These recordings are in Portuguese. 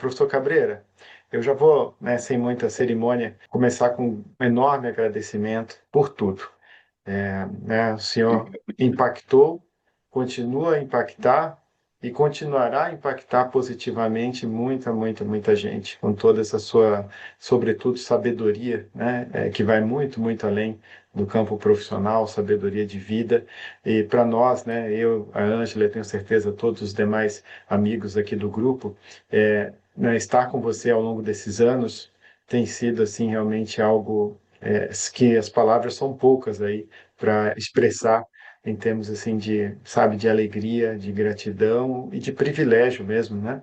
Professor Cabreira, eu já vou, né, sem muita cerimônia, começar com um enorme agradecimento por tudo. Né, o senhor impactou, continua a impactar e continuará a impactar positivamente muita, muita, muita gente, com toda essa sua, sobretudo, sabedoria, né, que vai muito, muito além do campo profissional, sabedoria de vida. E para nós, né, eu, a Ângela, eu tenho certeza, todos os demais amigos aqui do grupo, né, estar com você ao longo desses anos tem sido, assim, realmente algo que as palavras são poucas aí para expressar em termos assim de, sabe, de alegria, de gratidão e de privilégio mesmo, né?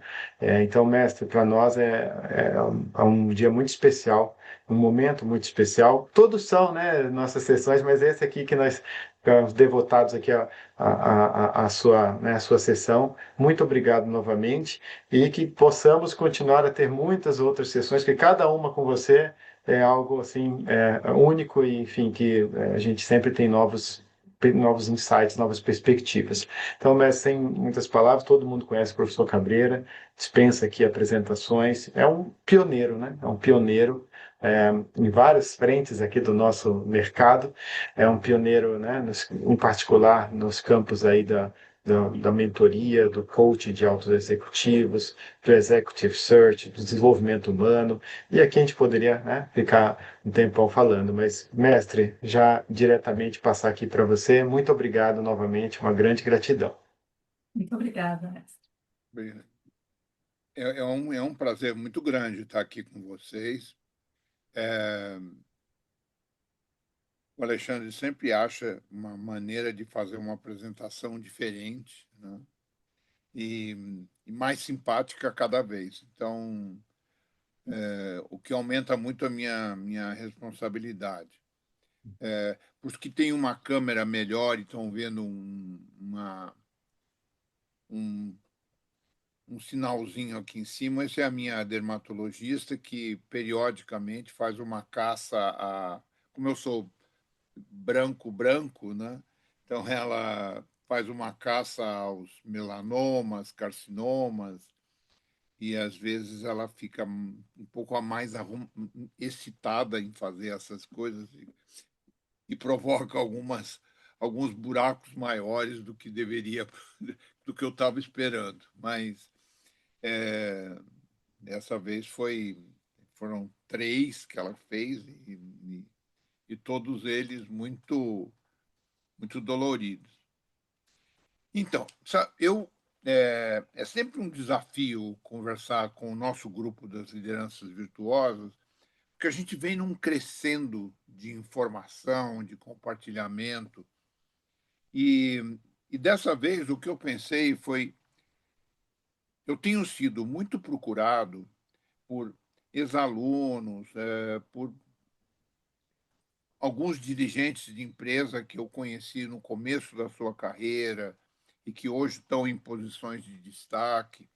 Então, mestre, para nós é um dia muito especial, um momento muito especial. Todos são, né, nossas sessões, mas esse aqui que nós ficamos devotados aqui à sua, né, à sua sessão. Muito obrigado novamente e que possamos continuar a ter muitas outras sessões, que cada uma com você é algo assim único e enfim que a gente sempre tem novos insights, novas perspectivas. Então, mestre, sem muitas palavras, todo mundo conhece o professor Cabreira, dispensa aqui apresentações, é um pioneiro, né? É um pioneiro em várias frentes aqui do nosso mercado, é um pioneiro, né, em particular nos campos aí da mentoria, do coaching de altos executivos, do executive search, do desenvolvimento humano, e aqui a gente poderia, né, ficar um tempão falando, mas, mestre, já diretamente passar aqui para você, muito obrigado novamente, uma grande gratidão. Muito obrigada, mestre. Bem, é um prazer muito grande estar aqui com vocês. É, o Alexandre sempre acha uma maneira de fazer uma apresentação diferente, né? E mais simpática cada vez. Então, o que aumenta muito a minha responsabilidade. Para os que têm uma câmera melhor e estão vendo um, um sinalzinho aqui em cima, essa é a minha dermatologista que periodicamente faz uma caça a... Como eu sou branco, branco, né? Então ela faz uma caça aos melanomas, carcinomas, e às vezes ela fica um pouco a mais excitada em fazer essas coisas e provoca alguns buracos maiores do que deveria, do que eu estava esperando. Mas dessa vez foram três que ela fez e todos eles muito, muito doloridos. Então, é sempre um desafio conversar com o nosso grupo das lideranças virtuosas, porque a gente vem num crescendo de informação, de compartilhamento. E dessa vez o que eu pensei foi: eu tenho sido muito procurado por ex-alunos, por alguns dirigentes de empresa que eu conheci no começo da sua carreira e que hoje estão em posições de destaque,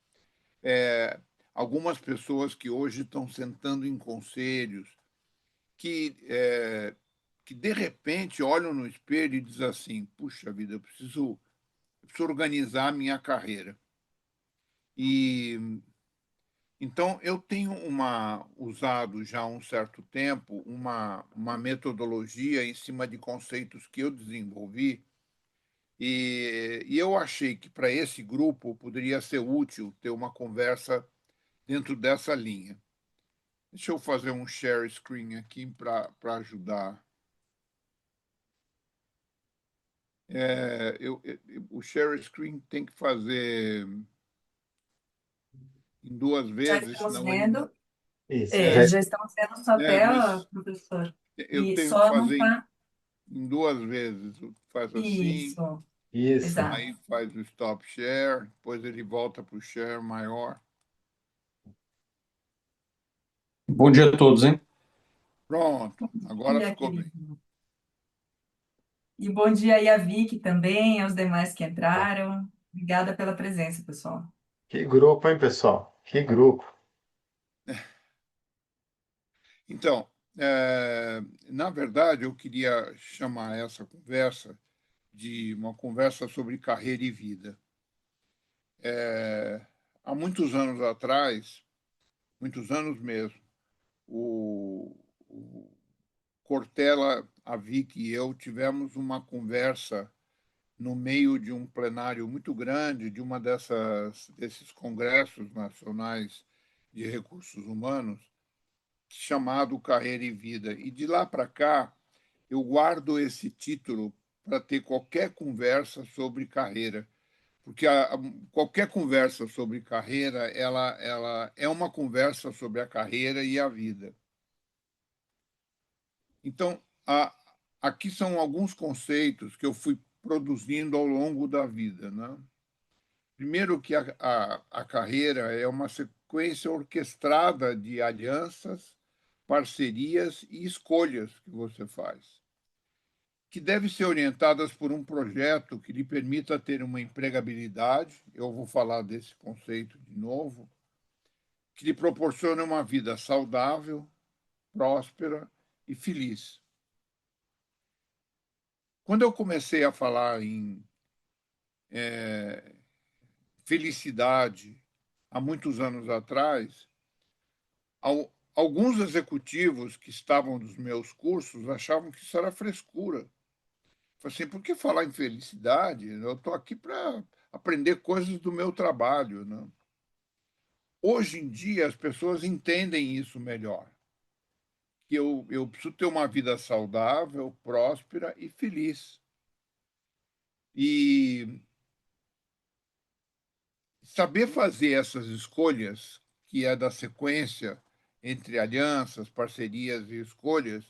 algumas pessoas que hoje estão sentando em conselhos, que de repente olham no espelho e dizem assim: puxa vida, eu preciso organizar a minha carreira. E então eu tenho usado já há um certo tempo uma metodologia em cima de conceitos que eu desenvolvi e eu achei que para esse grupo poderia ser útil ter uma conversa dentro dessa linha. Deixa eu fazer um share screen aqui para ajudar. O share screen tem que fazer em duas Já vezes, estamos senão ele. vendo, Isso, já já estamos vendo sua tela, Mas professor. eu E tenho que só não fazer está. em duas vezes. Faz assim, Isso, isso. exato. aí faz o stop share, depois ele volta para o share maior. Bom dia a todos, hein? Pronto, Bom agora dia, ficou bem. querido. E bom dia aí a Vicky também, aos demais que entraram. Obrigada pela presença, pessoal. Que grupo, hein, pessoal? Que grupo. Então, na verdade, eu queria chamar essa conversa de uma conversa sobre carreira e vida. Há muitos anos atrás, muitos anos mesmo. O Cortella, a Vicky e eu tivemos uma conversa no meio de um plenário muito grande de uma desses congressos nacionais de recursos humanos, chamado Carreira e Vida. E de lá para cá, eu guardo esse título para ter qualquer conversa sobre carreira, porque qualquer conversa sobre carreira, ela é uma conversa sobre a carreira e a vida. Então, aqui são alguns conceitos que eu fui produzindo ao longo da vida, né? Primeiro que a carreira é uma sequência orquestrada de alianças, parcerias e escolhas que você faz, que devem ser orientadas por um projeto que lhe permita ter uma empregabilidade, eu vou falar desse conceito de novo, que lhe proporcione uma vida saudável, próspera e feliz. Quando eu comecei a falar em felicidade há muitos anos atrás, alguns executivos que estavam nos meus cursos achavam que isso era frescura. Falei assim, por que falar em felicidade? Eu estou aqui para aprender coisas do meu trabalho, né? Hoje em dia, as pessoas entendem isso melhor. Que eu preciso ter uma vida saudável, próspera e feliz. E saber fazer essas escolhas, que é da sequência entre alianças, parcerias e escolhas,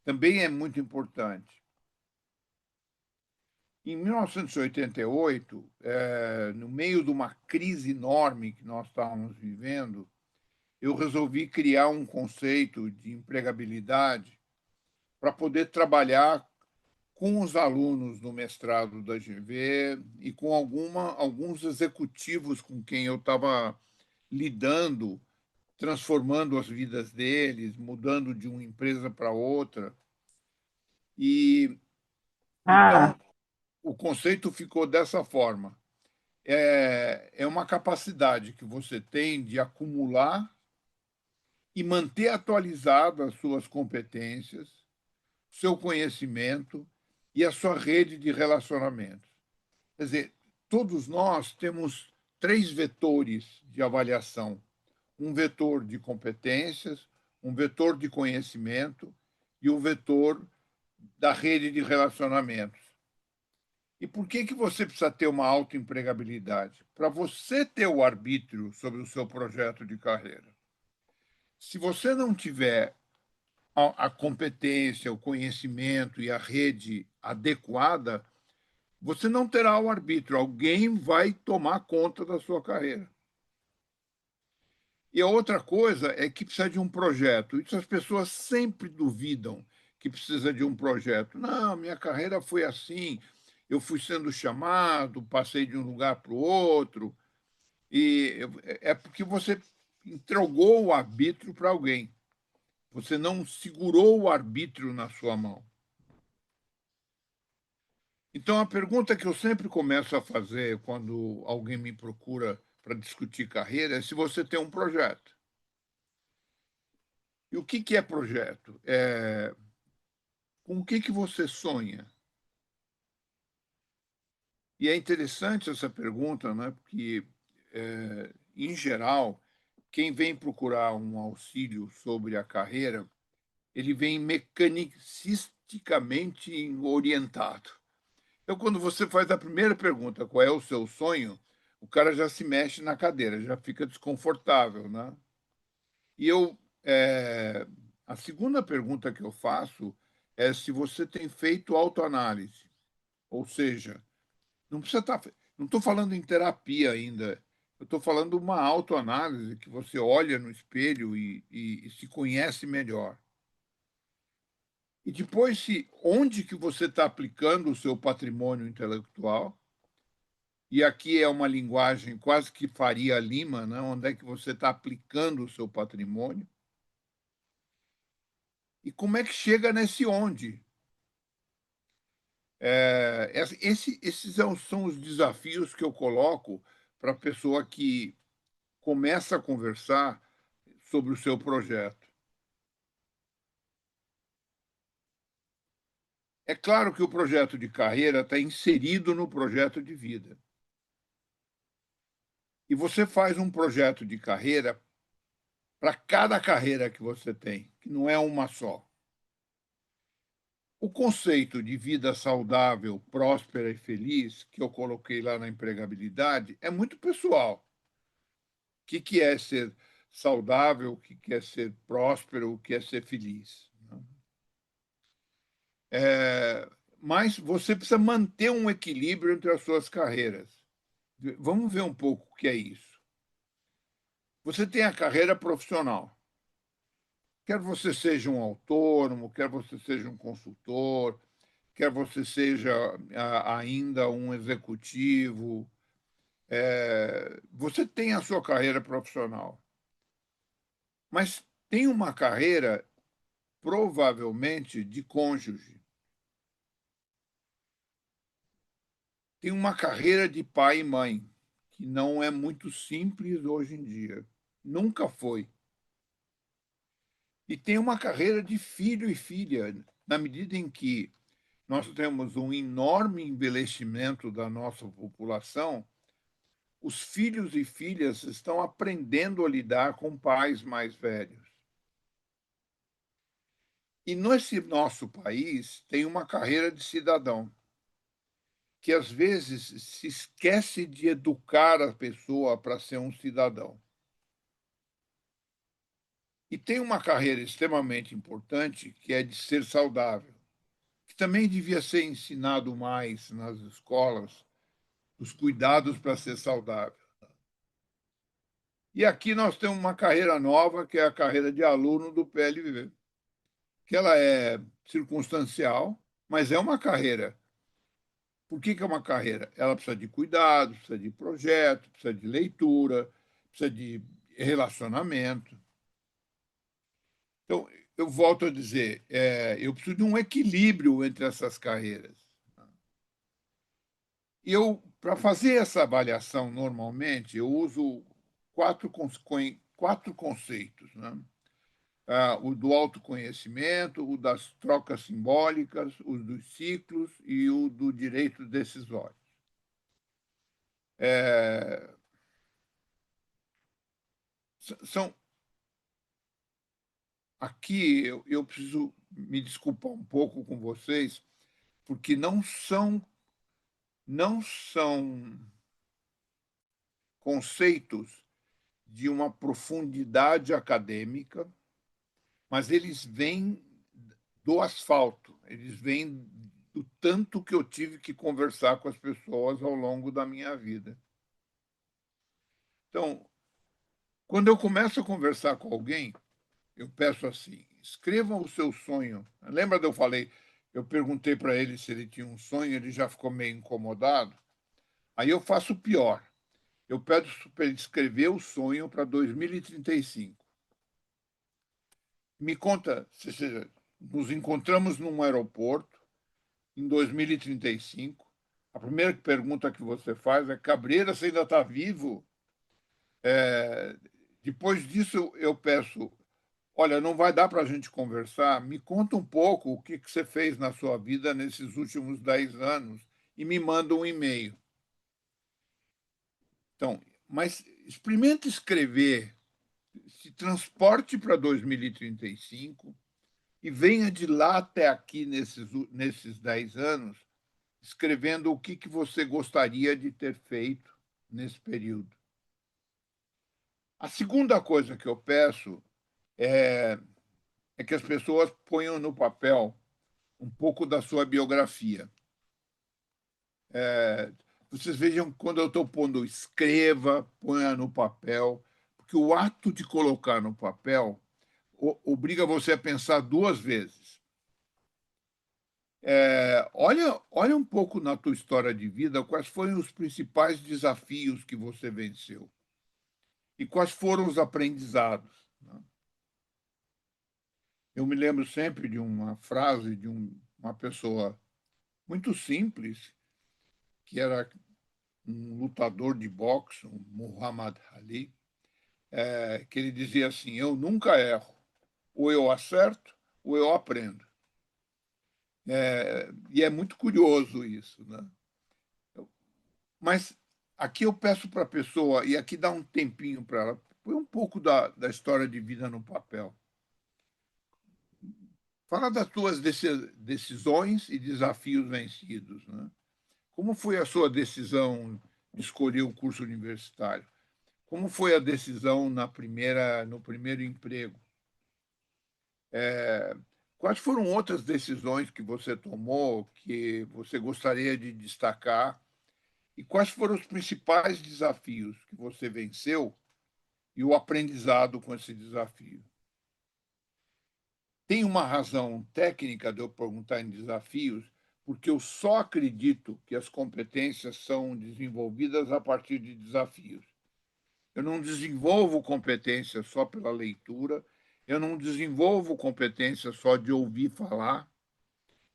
também é muito importante. Em 1988, no meio de uma crise enorme que nós estávamos vivendo, eu resolvi criar um conceito de empregabilidade para poder trabalhar com os alunos do mestrado da GV e com alguns executivos com quem eu estava lidando, transformando as vidas deles, mudando de uma empresa para outra. E então o conceito ficou dessa forma. É uma capacidade que você tem de acumular e manter atualizadas as suas competências, seu conhecimento e a sua rede de relacionamentos. Quer dizer, todos nós temos três vetores de avaliação: um vetor de competências, um vetor de conhecimento e o vetor da rede de relacionamentos. E por que você precisa ter uma autoempregabilidade? Para você ter o arbítrio sobre o seu projeto de carreira. Se você não tiver a competência, o conhecimento e a rede adequada, você não terá o arbítrio. Alguém vai tomar conta da sua carreira. E a outra coisa é que precisa de um projeto. Isso as pessoas sempre duvidam que precisa de um projeto. Não, minha carreira foi assim. Eu fui sendo chamado, passei de um lugar para o outro. E é porque você entregou o arbítrio para alguém. Você não segurou o arbítrio na sua mão. Então, a pergunta que eu sempre começo a fazer quando alguém me procura para discutir carreira é se você tem um projeto. E o que é projeto? Com o que você sonha? E é interessante essa pergunta, né? Porque, em geral, quem vem procurar um auxílio sobre a carreira, ele vem mecanicisticamente orientado. Então, quando você faz a primeira pergunta, qual é o seu sonho, o cara já se mexe na cadeira, já fica desconfortável, né? E a segunda pergunta que eu faço é se você tem feito autoanálise, ou seja, não precisa estar, não estou falando em terapia ainda, eu estou falando uma autoanálise que você olha no espelho e se conhece melhor. E depois, onde que você está aplicando o seu patrimônio intelectual? E aqui é uma linguagem quase que Faria Lima, né? Onde é que você está aplicando o seu patrimônio? E como é que chega nesse onde? Esses são os desafios que eu coloco para a pessoa que começa a conversar sobre o seu projeto. É claro que o projeto de carreira está inserido no projeto de vida. E você faz um projeto de carreira para cada carreira que você tem, que não é uma só. O conceito de vida saudável, próspera e feliz, que eu coloquei lá na empregabilidade, é muito pessoal. O que é ser saudável, o que é ser próspero, o que é ser feliz. Mas você precisa manter um equilíbrio entre as suas carreiras. Vamos ver um pouco o que é isso. Você tem a carreira profissional. Quer você seja um autônomo, quer você seja um consultor, quer você seja ainda um executivo, você tem a sua carreira profissional. Mas tem uma carreira, provavelmente, de cônjuge. Tem uma carreira de pai e mãe, que não é muito simples hoje em dia. Nunca foi. E tem uma carreira de filho e filha, na medida em que nós temos um enorme envelhecimento da nossa população, os filhos e filhas estão aprendendo a lidar com pais mais velhos. E nesse nosso país tem uma carreira de cidadão, que às vezes se esquece de educar a pessoa para ser um cidadão. E tem uma carreira extremamente importante, que é de ser saudável, que também devia ser ensinado mais nas escolas, os cuidados para ser saudável. E aqui nós temos uma carreira nova, que é a carreira de aluno do PLV, que ela é circunstancial, mas é uma carreira. Por que é uma carreira? Ela precisa de cuidado, precisa de projeto, precisa de leitura, precisa de relacionamento. Então, eu volto a dizer, eu preciso de um equilíbrio entre essas carreiras. E eu, para fazer essa avaliação, normalmente, eu uso quatro conceitos, né? O do autoconhecimento, o das trocas simbólicas, o dos ciclos e o do direito decisório. São aqui eu preciso me desculpar um pouco com vocês, porque não são conceitos de uma profundidade acadêmica, mas eles vêm do asfalto, eles vêm do tanto que eu tive que conversar com as pessoas ao longo da minha vida. Então, quando eu começo a conversar com alguém, eu peço assim: escreva o seu sonho. Lembra de eu perguntei para ele se ele tinha um sonho, ele já ficou meio incomodado. Aí eu faço o pior. Eu peço para ele escrever o sonho para 2035. Me conta, nos encontramos num aeroporto em 2035. A primeira pergunta que você faz é: Cabreira, você ainda está vivo? Depois disso, eu peço: olha, não vai dar para a gente conversar? Me conta um pouco o que você fez na sua vida nesses últimos 10 anos e me manda um e-mail. Então, mas experimente escrever, se transporte para 2035 e venha de lá até aqui nesses 10 anos, escrevendo o que você gostaria de ter feito nesse período. A segunda coisa que eu peço é que as pessoas ponham no papel um pouco da sua biografia. Vocês vejam, quando eu estou pondo escreva, ponha no papel, porque o ato de colocar no papel obriga você a pensar duas vezes. Olha um pouco na tua história de vida quais foram os principais desafios que você venceu e quais foram os aprendizados, né? Eu me lembro sempre de uma frase de uma pessoa muito simples, que era um lutador de boxe, o Muhammad Ali, que ele dizia assim: eu nunca erro, ou eu acerto ou eu aprendo. E é muito curioso isso, né? Mas aqui eu peço para a pessoa, e aqui dá um tempinho para ela, põe um pouco da história de vida no papel. Fala das suas decisões e desafios vencidos, né? Como foi a sua decisão de escolher o curso universitário? Como foi a decisão no primeiro emprego? Quais foram outras decisões que você tomou que você gostaria de destacar? E quais foram os principais desafios que você venceu e o aprendizado com esse desafio? Tem uma razão técnica de eu perguntar em desafios, porque eu só acredito que as competências são desenvolvidas a partir de desafios. Eu não desenvolvo competências só pela leitura, eu não desenvolvo competências só de ouvir falar,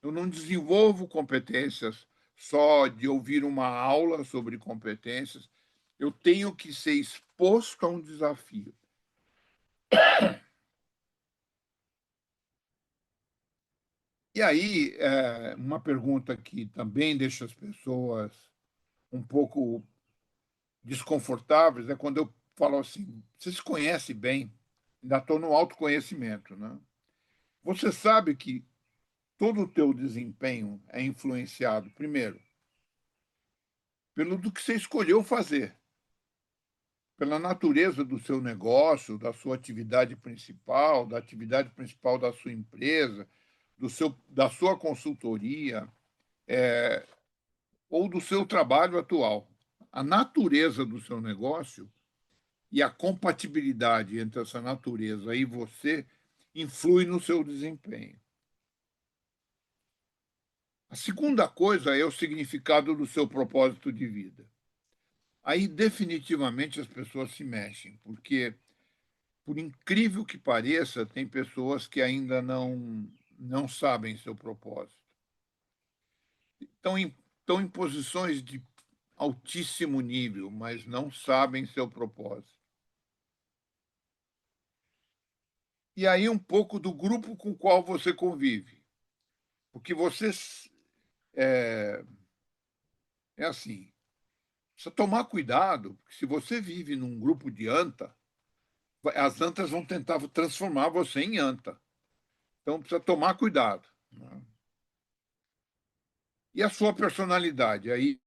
eu não desenvolvo competências só de ouvir uma aula sobre competências. Eu tenho que ser exposto a um desafio. E aí, uma pergunta que também deixa as pessoas um pouco desconfortáveis é quando eu falo assim: você se conhece bem, ainda estou no autoconhecimento, né? Você sabe que todo o teu desempenho é influenciado, primeiro, pelo do que você escolheu fazer, pela natureza do seu negócio, da sua atividade principal, da atividade principal da sua empresa, da sua consultoria, ou do seu trabalho atual. A natureza do seu negócio e a compatibilidade entre essa natureza e você influi no seu desempenho. A segunda coisa é o significado do seu propósito de vida. Aí, definitivamente, as pessoas se mexem, porque, por incrível que pareça, tem pessoas que ainda não sabem seu propósito. Estão em posições de altíssimo nível, mas não sabem seu propósito. E aí um pouco do grupo com o qual você convive. Porque você é assim, precisa tomar cuidado, porque se você vive num grupo de anta, as antas vão tentar transformar você em anta. Então precisa tomar cuidado, né? E a sua personalidade? Aí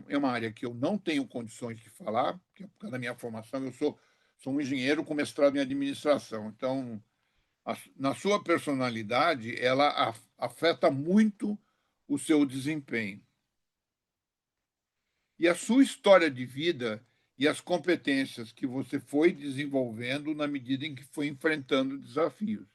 é uma área que eu não tenho condições de falar, porque por causa da minha formação eu sou um engenheiro com mestrado em administração. Então, na sua personalidade, ela afeta muito o seu desempenho. E a sua história de vida e as competências que você foi desenvolvendo na medida em que foi enfrentando desafios.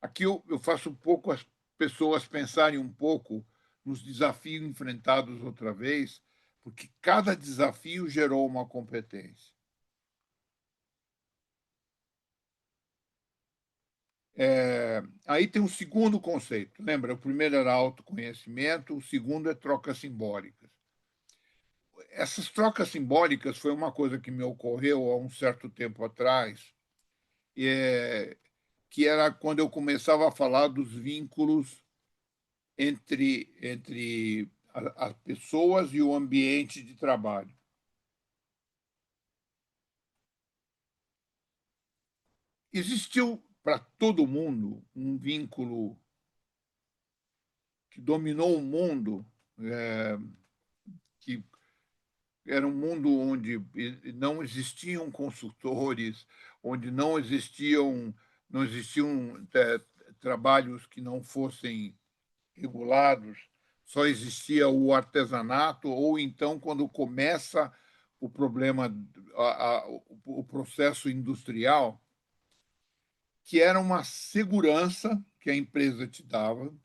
Aqui eu faço um pouco as pessoas pensarem um pouco nos desafios enfrentados outra vez, porque cada desafio gerou uma competência. Aí tem um segundo conceito. Lembra, o primeiro era autoconhecimento, o segundo é trocas simbólicas. Essas trocas simbólicas foi uma coisa que me ocorreu há um certo tempo atrás, que era quando eu começava a falar dos vínculos entre as pessoas e o ambiente de trabalho. Existiu para todo mundo um vínculo que dominou o mundo, que era um mundo onde não existiam consultores, onde não existiam trabalhos que não fossem regulados, só existia o artesanato, ou então, quando começa o problema, o processo industrial, que era uma segurança que a empresa te dava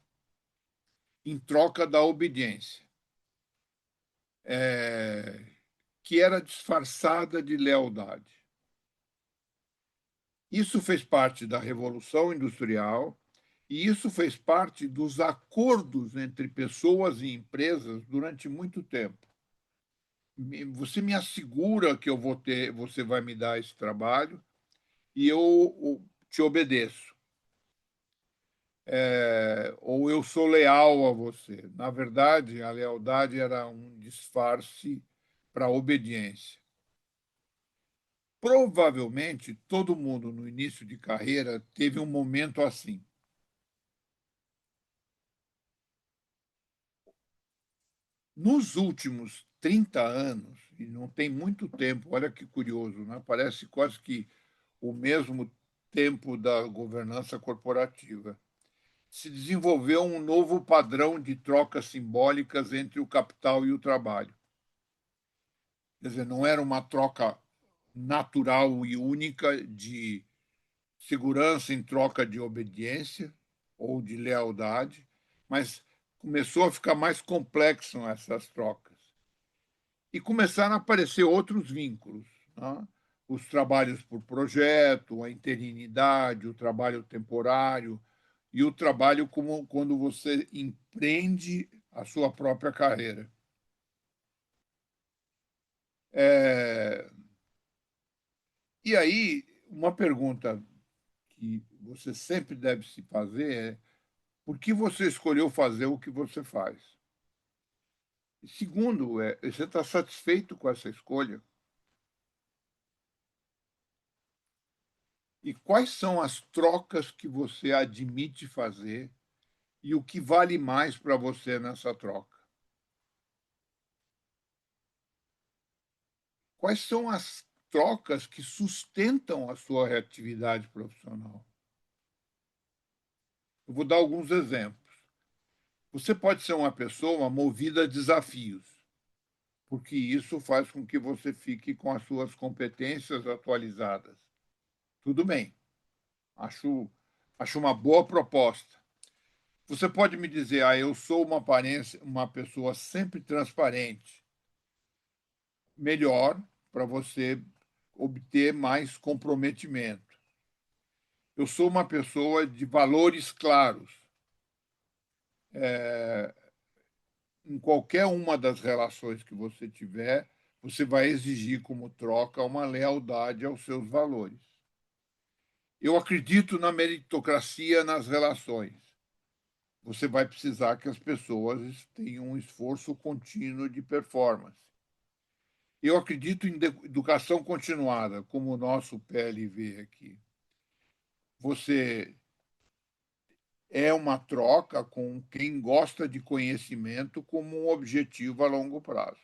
em troca da obediência, que era disfarçada de lealdade. Isso fez parte da Revolução Industrial e isso fez parte dos acordos entre pessoas e empresas durante muito tempo. você me assegura que você vai me dar esse trabalho e te obedeço. Ou eu sou leal a você. Na verdade, a lealdade era um disfarce para a obediência. Provavelmente, todo mundo no início de carreira teve um momento assim. Nos últimos 30 anos, e não tem muito tempo, olha que curioso, né? Parece quase que o mesmo tempo da governança corporativa, se desenvolveu um novo padrão de trocas simbólicas entre o capital e o trabalho. Quer dizer, não era uma troca natural e única de segurança em troca de obediência ou de lealdade, mas começou a ficar mais complexo essas trocas. E começaram a aparecer outros vínculos, né? Os trabalhos por projeto, a interinidade, o trabalho temporário e o trabalho como quando você empreende a sua própria carreira. E aí, uma pergunta que você sempre deve se fazer é: por que você escolheu fazer o que você faz? E segundo, você está satisfeito com essa escolha? E quais são as trocas que você admite fazer e o que vale mais para você nessa troca? Quais são as trocas que sustentam a sua reatividade profissional? Eu vou dar alguns exemplos. Você pode ser uma pessoa movida a desafios, porque isso faz com que você fique com as suas competências atualizadas. Tudo bem, acho uma boa proposta. Você pode me dizer, eu sou uma pessoa sempre transparente. Melhor para você obter mais comprometimento. Eu sou uma pessoa de valores claros. Em qualquer uma das relações que você tiver, você vai exigir como troca uma lealdade aos seus valores. Eu acredito na meritocracia nas relações. Você vai precisar que as pessoas tenham um esforço contínuo de performance. Eu acredito em educação continuada, como o nosso PLV aqui. Você é uma troca com quem gosta de conhecimento como um objetivo a longo prazo.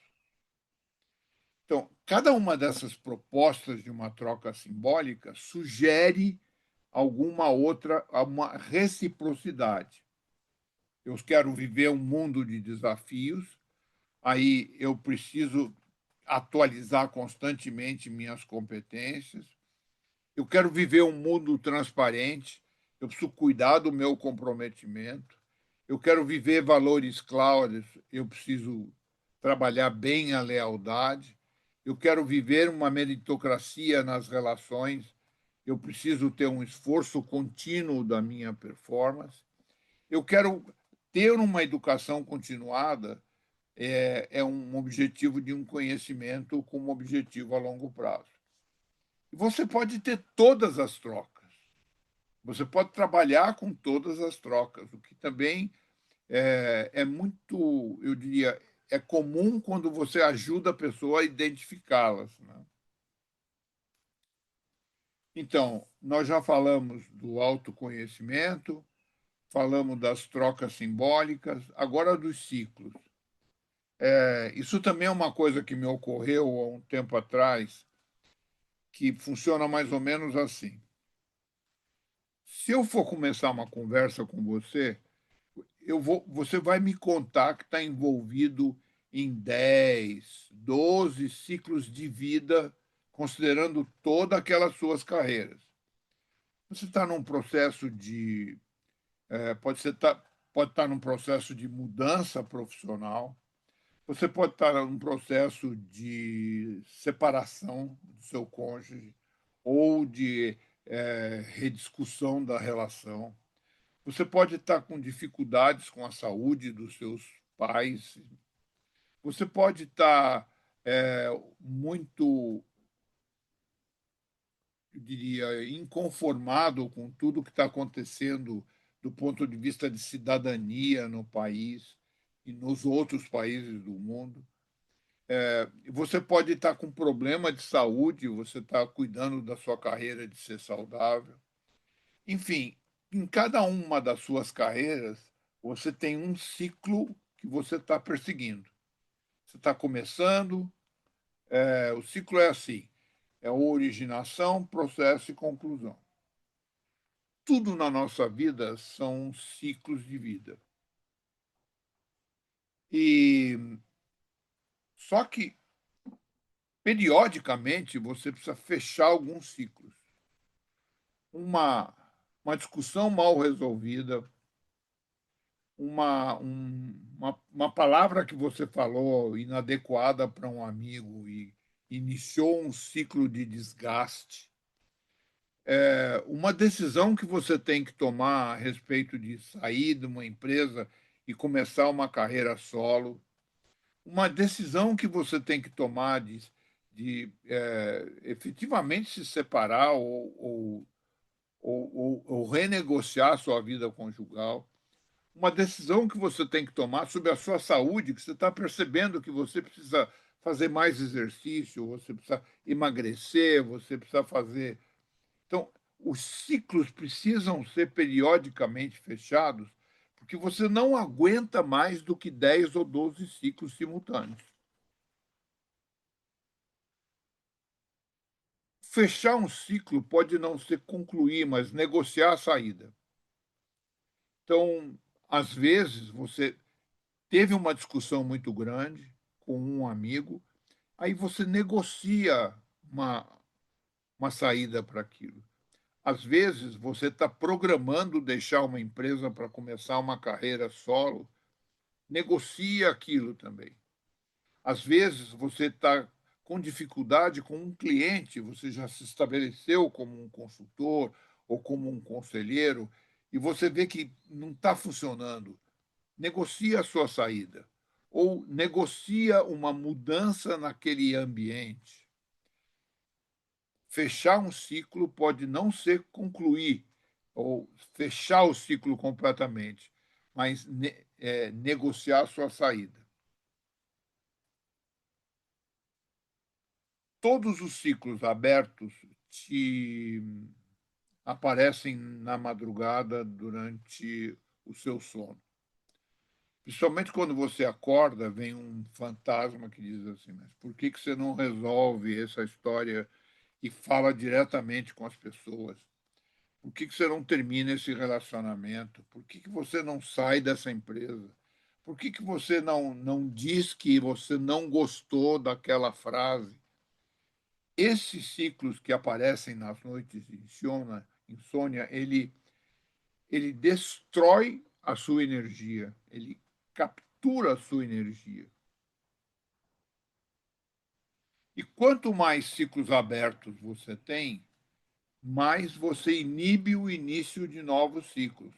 Então, cada uma dessas propostas de uma troca simbólica sugere alguma outra, uma reciprocidade. Eu quero viver um mundo de desafios, aí eu preciso atualizar constantemente minhas competências. Eu quero viver um mundo transparente, eu preciso cuidar do meu comprometimento. Eu quero viver valores claros, eu preciso trabalhar bem a lealdade. Eu quero viver uma meritocracia nas relações, eu preciso ter um esforço contínuo da minha performance. Eu quero ter uma educação continuada, é um objetivo de um conhecimento como objetivo a longo prazo. E você pode ter todas as trocas. Você pode trabalhar com todas as trocas, o que também é muito, eu diria, é comum quando você ajuda a pessoa a identificá-las, né? Então, nós já falamos do autoconhecimento, falamos das trocas simbólicas, agora dos ciclos. Isso também é uma coisa que me ocorreu há um tempo atrás, que funciona mais ou menos assim. Se eu for começar uma conversa com você, você vai me contar que está envolvido em 10, 12 ciclos de vida, considerando todas aquelas suas carreiras. Você está num processo de. Pode estar num processo de mudança profissional, você pode estar num processo de separação do seu cônjuge ou de rediscussão da relação. Você pode estar com dificuldades com a saúde dos seus pais. Você pode estar muito, eu diria, inconformado com tudo que está acontecendo do ponto de vista de cidadania no país e nos outros países do mundo. Você pode estar com problema de saúde, você está cuidando da sua carreira de ser saudável. Enfim, em cada uma das suas carreiras, você tem um ciclo que você está perseguindo. Você está começando, o ciclo é assim: é originação, processo e conclusão. Tudo na nossa vida são ciclos de vida. E só que periodicamente você precisa fechar alguns ciclos. Uma, uma discussão mal resolvida, uma palavra que você falou inadequada para um amigo e iniciou um ciclo de desgaste, uma decisão que você tem que tomar a respeito de sair de uma empresa e começar uma carreira solo, uma decisão que você tem que tomar de efetivamente se separar ou renegociar a sua vida conjugal, uma decisão que você tem que tomar sobre a sua saúde, que você está percebendo que você precisa fazer mais exercício, você precisa emagrecer, você precisa fazer. Então, os ciclos precisam ser periodicamente fechados, porque você não aguenta mais do que 10 ou 12 ciclos simultâneos. Fechar um ciclo pode não ser concluir, mas negociar a saída. Então, às vezes, você teve uma discussão muito grande com um amigo, aí você negocia uma saída para aquilo. Às vezes, você está programando deixar uma empresa para começar uma carreira solo, negocia aquilo também. Às vezes, você está com dificuldade com um cliente, você já se estabeleceu como um consultor ou como um conselheiro, e você vê que não está funcionando. Negocia a sua saída ou negocia uma mudança naquele ambiente. Fechar um ciclo pode não ser concluir ou fechar o ciclo completamente, mas negociar a sua saída. Todos os ciclos abertos te aparecem na madrugada durante o seu sono. Principalmente quando você acorda, vem um fantasma que diz assim: mas por que você não resolve essa história e fala diretamente com as pessoas? Por que você não termina esse relacionamento? Por que você não sai dessa empresa? Por que você não diz que você não gostou daquela frase? Esses ciclos que aparecem nas noites de insônia, ele destrói a sua energia, ele captura a sua energia. E quanto mais ciclos abertos você tem, mais você inibe o início de novos ciclos.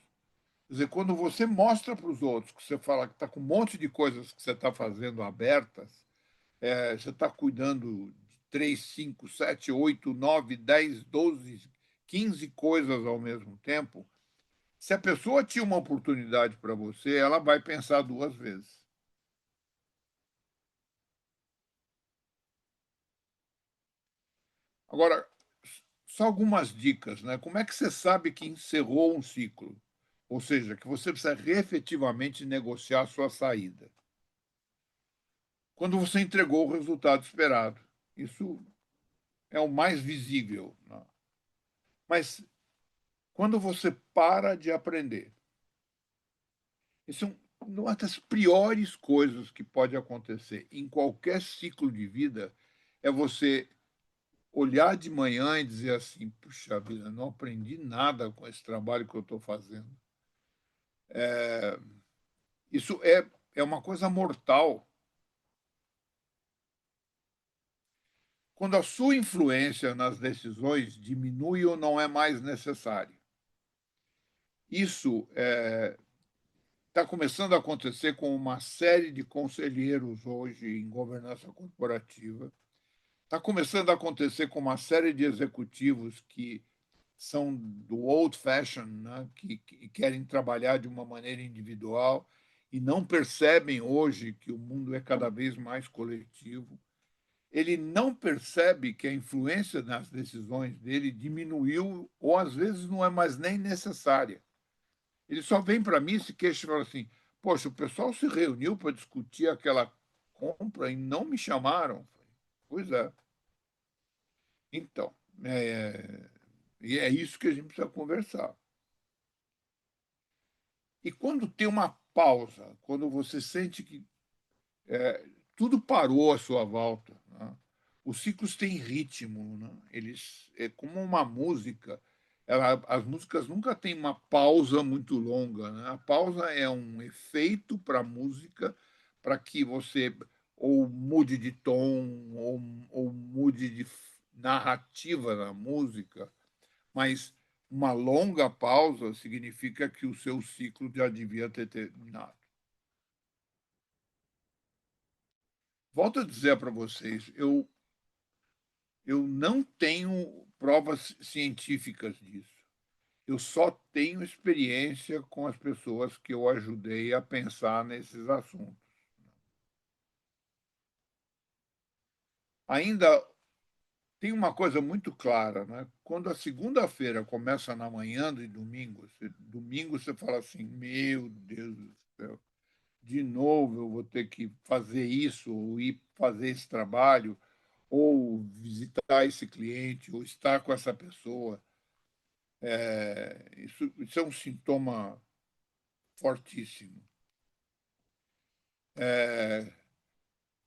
Quer dizer, quando você mostra para os outros que você fala que está com um monte de coisas que você está fazendo abertas, você está cuidando de 3, 5, 7, 8, 9, 10, 12, 15 coisas ao mesmo tempo, se a pessoa tinha uma oportunidade para você, ela vai pensar duas vezes. Agora, só algumas dicas, né? Como é que você sabe que encerrou um ciclo? Ou seja, que você precisa efetivamente negociar a sua saída. Quando você entregou o resultado esperado. Isso é o mais visível. Né? Mas quando você para de aprender, isso é uma das piores coisas que pode acontecer em qualquer ciclo de vida, é você olhar de manhã e dizer assim: puxa vida, não aprendi nada com esse trabalho que eu estou fazendo. Isso é uma coisa mortal. Quando a sua influência nas decisões diminui ou não é mais necessária. Isso está começando a acontecer com uma série de conselheiros hoje em governança corporativa. Está começando a acontecer com uma série de executivos que são do old fashion, né? que querem trabalhar de uma maneira individual e não percebem hoje que o mundo é cada vez mais coletivo. Ele não percebe que a influência nas decisões dele diminuiu ou às vezes não é mais nem necessária. Ele só vem para mim e se queixa e fala assim: poxa, o pessoal se reuniu para discutir aquela compra e não me chamaram. Pois é. Então, e é isso que a gente precisa conversar. E quando tem uma pausa, quando você sente que tudo parou à sua volta, né? Os ciclos têm ritmo, né? Eles é como uma música. As músicas nunca têm uma pausa muito longa, né? A pausa é um efeito para a música para que você ou mude de tom ou mude de narrativa na música, mas uma longa pausa significa que o seu ciclo já devia ter terminado. Volto a dizer para vocês, eu não tenho provas científicas disso. Eu só tenho experiência com as pessoas que eu ajudei a pensar nesses assuntos. Ainda tem uma coisa muito clara, né? Quando a segunda-feira começa na manhã de domingo, domingo você fala assim: meu Deus do céu, de novo eu vou ter que fazer isso, ou ir fazer esse trabalho, ou visitar esse cliente, ou estar com essa pessoa. Isso é um sintoma fortíssimo.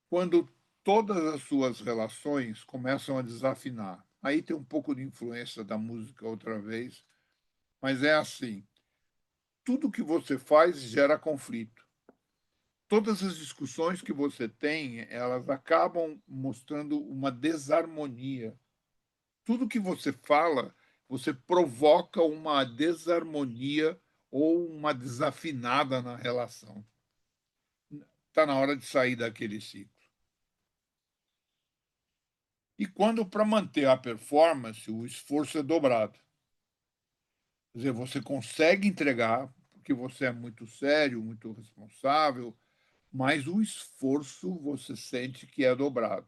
Quando todas as suas relações começam a desafinar, aí tem um pouco de influência da música outra vez, mas é assim: tudo que você faz gera conflito. Todas as discussões que você tem, elas acabam mostrando uma desarmonia. Tudo que você fala, você provoca uma desarmonia ou uma desafinada na relação. Está na hora de sair daquele ciclo. E quando, para manter a performance, o esforço é dobrado. Quer dizer, você consegue entregar, porque você é muito sério, muito responsável, mas o esforço você sente que é dobrado.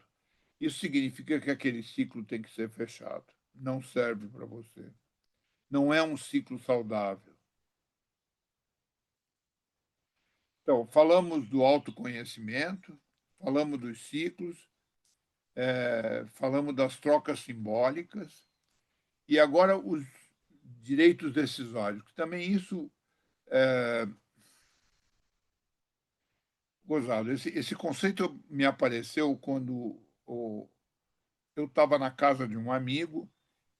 Isso significa que aquele ciclo tem que ser fechado. Não serve para você. Não é um ciclo saudável. Então, falamos do autoconhecimento, falamos dos ciclos, falamos das trocas simbólicas e agora os direitos decisórios, que também isso gozado. Esse conceito me apareceu quando eu estava na casa de um amigo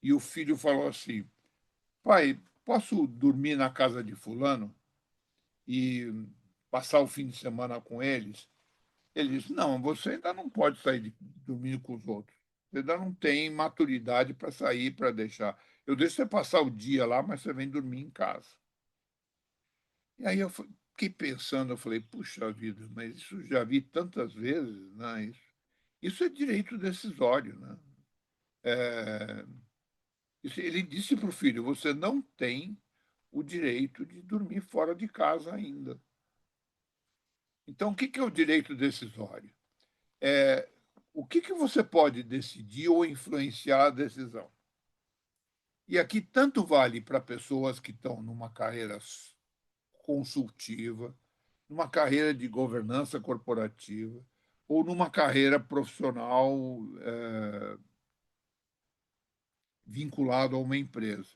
e o filho falou assim: pai, posso dormir na casa de fulano e passar o fim de semana com eles? Ele disse: não, você ainda não pode sair dormindo com os outros. Você ainda não tem maturidade para sair, para deixar. Eu deixo você passar o dia lá, mas você vem dormir em casa. E aí eu fiquei pensando, eu falei: puxa vida, mas isso já vi tantas vezes, né? Isso é direito decisório, né? É, ele disse para o filho: você não tem o direito de dormir fora de casa ainda. Então, o que é o direito decisório? É o que você pode decidir ou influenciar a decisão. E aqui tanto vale para pessoas que estão numa carreira consultiva, numa carreira de governança corporativa ou numa carreira profissional vinculado a uma empresa.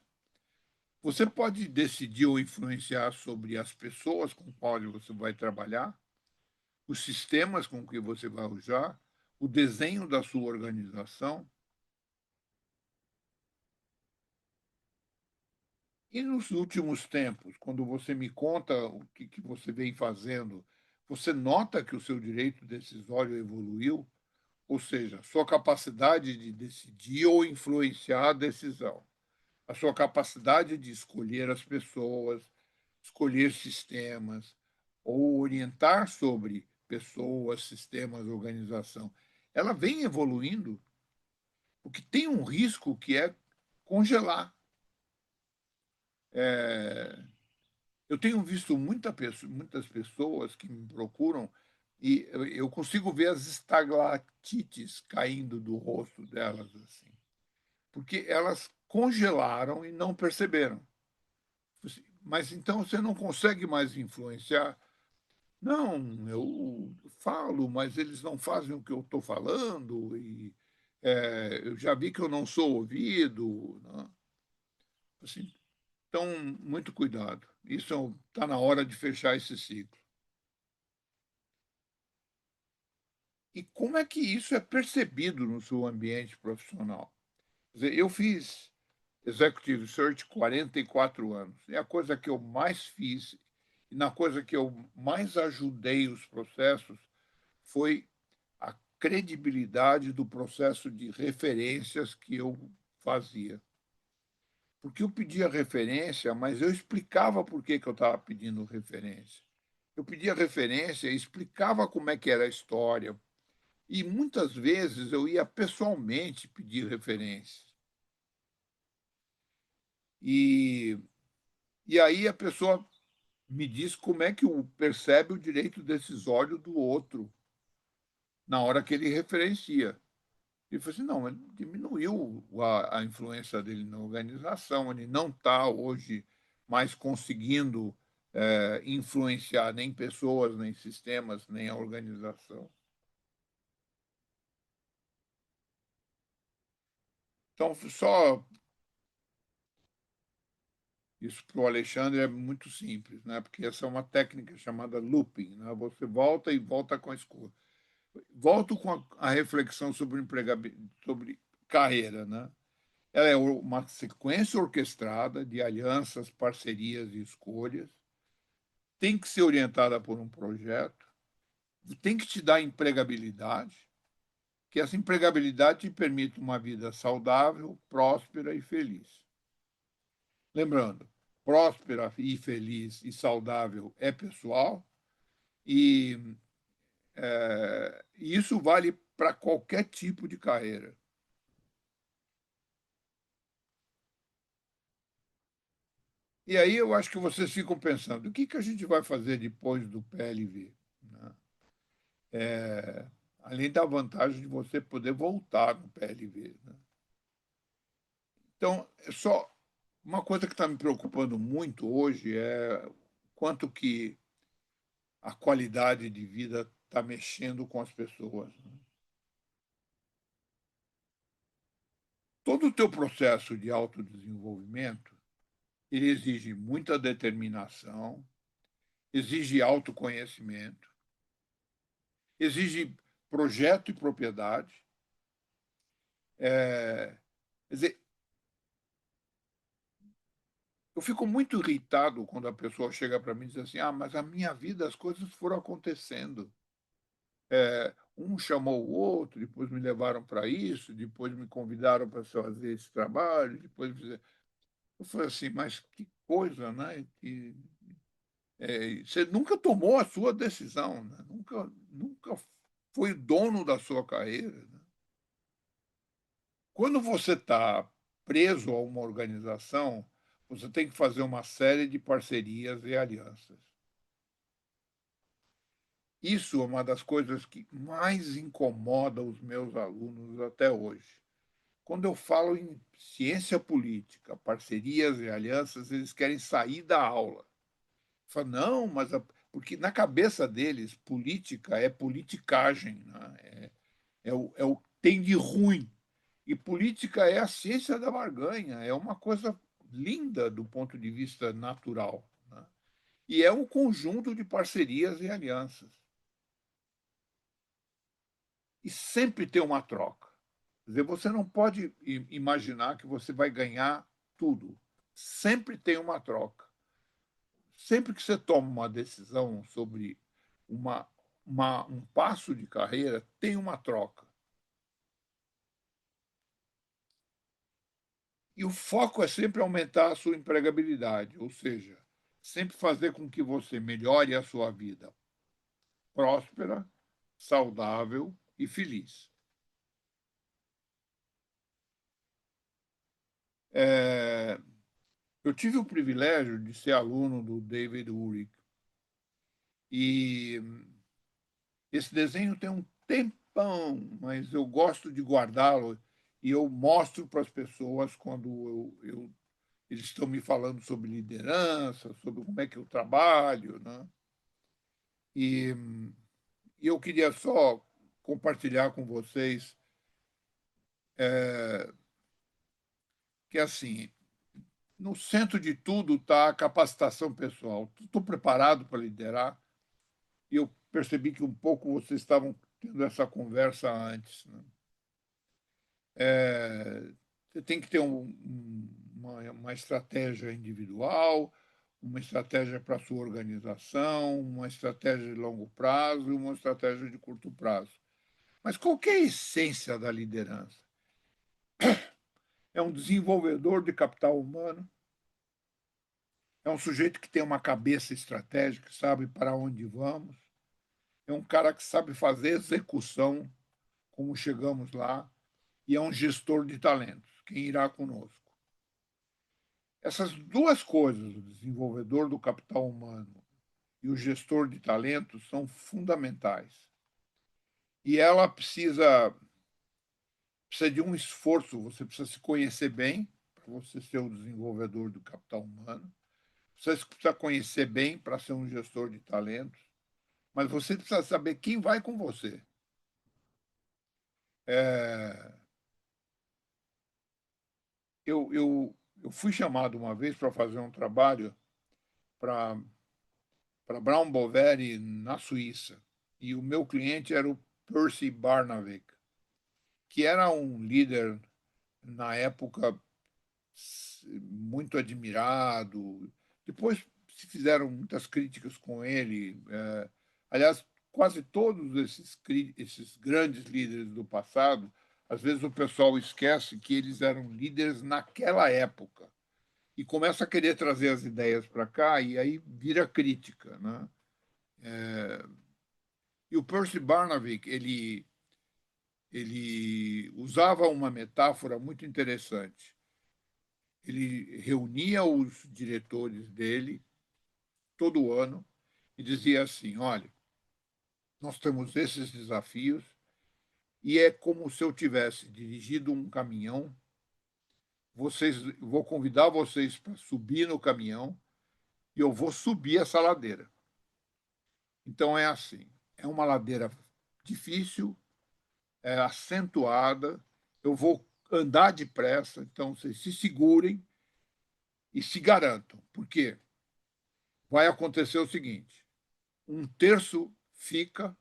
Você pode decidir ou influenciar sobre as pessoas com quais você vai trabalhar, os sistemas com que você vai usar, o desenho da sua organização. E nos últimos tempos, quando você me conta o que você vem fazendo, você nota que o seu direito decisório evoluiu? Ou seja, sua capacidade de decidir ou influenciar a decisão, a sua capacidade de escolher as pessoas, escolher sistemas, ou orientar sobre pessoas, sistemas, organização, ela vem evoluindo, porque tem um risco que é congelar. Eu tenho visto muitas pessoas que me procuram e eu consigo ver as estalactites caindo do rosto delas, assim, porque elas congelaram e não perceberam. Mas então você não consegue mais influenciar? Não, eu falo, mas eles não fazem o que eu estou falando e eu já vi que eu não sou ouvido, né? Assim, então, muito cuidado. Isso está na hora de fechar esse ciclo. E como é que isso é percebido no seu ambiente profissional? Quer dizer, eu fiz Executive Search 44 anos. É a coisa que eu mais fiz e na coisa que eu mais ajudei os processos foi a credibilidade do processo de referências que eu fazia. Porque eu pedia referência, mas eu explicava por que eu estava pedindo referência. Eu pedia referência e explicava como é que era a história. E muitas vezes eu ia pessoalmente pedir referência. E, e aí a pessoa me diz como é que percebe o direito decisório do outro na hora que ele referencia. Ele falou assim, não, ele diminuiu a influência dele na organização, ele não está hoje mais conseguindo influenciar nem pessoas, nem sistemas, nem a organização. Então, só isso para o Alexandre é muito simples, né? Porque essa é uma técnica chamada looping, né? Você volta e volta com a escolha. Volto com a reflexão sobre sobre carreira, né? Ela é uma sequência orquestrada de alianças, parcerias e escolhas. Tem que ser orientada por um projeto. Tem que te dar empregabilidade, que essa empregabilidade te permite uma vida saudável, próspera e feliz. Lembrando, próspera e feliz e saudável é pessoal e isso vale para qualquer tipo de carreira. E aí eu acho que vocês ficam pensando, o que a gente vai fazer depois do PLV? Né? Além da vantagem de você poder voltar no PLV. Né? Então, só uma coisa que está me preocupando muito hoje é quanto que a qualidade de vida está mexendo com as pessoas. Né? Todo o teu processo de autodesenvolvimento, ele exige muita determinação, exige autoconhecimento, exige projeto e propriedade. Quer dizer, eu fico muito irritado quando a pessoa chega para mim e diz assim: ah, mas a minha vida as coisas foram acontecendo. Um chamou o outro, depois me levaram para isso, depois me convidaram para fazer esse trabalho, depois eu falei assim, mas que coisa, né? Você nunca tomou a sua decisão, né? Nunca foi dono da sua carreira. Né? Quando você está preso a uma organização, você tem que fazer uma série de parcerias e alianças. Isso é uma das coisas que mais incomoda os meus alunos até hoje. Quando eu falo em ciência política, parcerias e alianças, eles querem sair da aula. Fala, não, mas porque na cabeça deles, política é politicagem, né? É o que tem de ruim. E política é a ciência da barganha, é uma coisa linda do ponto de vista natural. Né? E é um conjunto de parcerias e alianças. E sempre tem uma troca. Quer dizer, você não pode imaginar que você vai ganhar tudo. Sempre tem uma troca. Sempre que você toma uma decisão sobre uma, um passo de carreira, tem uma troca. E o foco é sempre aumentar a sua empregabilidade, ou seja, sempre fazer com que você melhore a sua vida próspera, saudável e feliz. Eu tive o privilégio de ser aluno do David Urich, e esse desenho tem um tempão, mas eu gosto de guardá-lo e eu mostro para as pessoas quando eles estão me falando sobre liderança, sobre como é que eu trabalho, né? E, e eu queria só compartilhar com vocês que, assim, no centro de tudo está a capacitação pessoal. Estou preparado para liderar e eu percebi que um pouco vocês estavam tendo essa conversa antes, né? Você tem que ter uma estratégia individual, uma estratégia para a sua organização, uma estratégia de longo prazo e uma estratégia de curto prazo. Mas qual que é a essência da liderança? É um desenvolvedor de capital humano, é um sujeito que tem uma cabeça estratégica, sabe para onde vamos, é um cara que sabe fazer execução, como chegamos lá, e é um gestor de talentos, quem irá conosco. Essas duas coisas, o desenvolvedor do capital humano e o gestor de talentos, são fundamentais. E ela precisa de um esforço, você precisa se conhecer bem, para você ser o desenvolvedor do capital humano, você precisa conhecer bem para ser um gestor de talentos, mas você precisa saber quem vai com você. É, eu fui chamado uma vez para fazer um trabalho para Brown Boveri na Suíça. E o meu cliente era o Percy Barnavik, que era um líder na época muito admirado. Depois se fizeram muitas críticas com ele. Aliás, quase todos esses grandes líderes do passado, às vezes o pessoal esquece que eles eram líderes naquela época e começa a querer trazer as ideias para cá e aí vira crítica, né? E o Percy Barnavik, ele usava uma metáfora muito interessante. Ele reunia os diretores dele todo ano e dizia assim: olha, nós temos esses desafios e é como se eu tivesse dirigido um caminhão. Vou convidar vocês para subir no caminhão e eu vou subir essa ladeira. Então é assim, é uma ladeira difícil, é acentuada, eu vou andar depressa, então vocês se segurem e se garantam. Por quê? Vai acontecer o seguinte: um terço fica,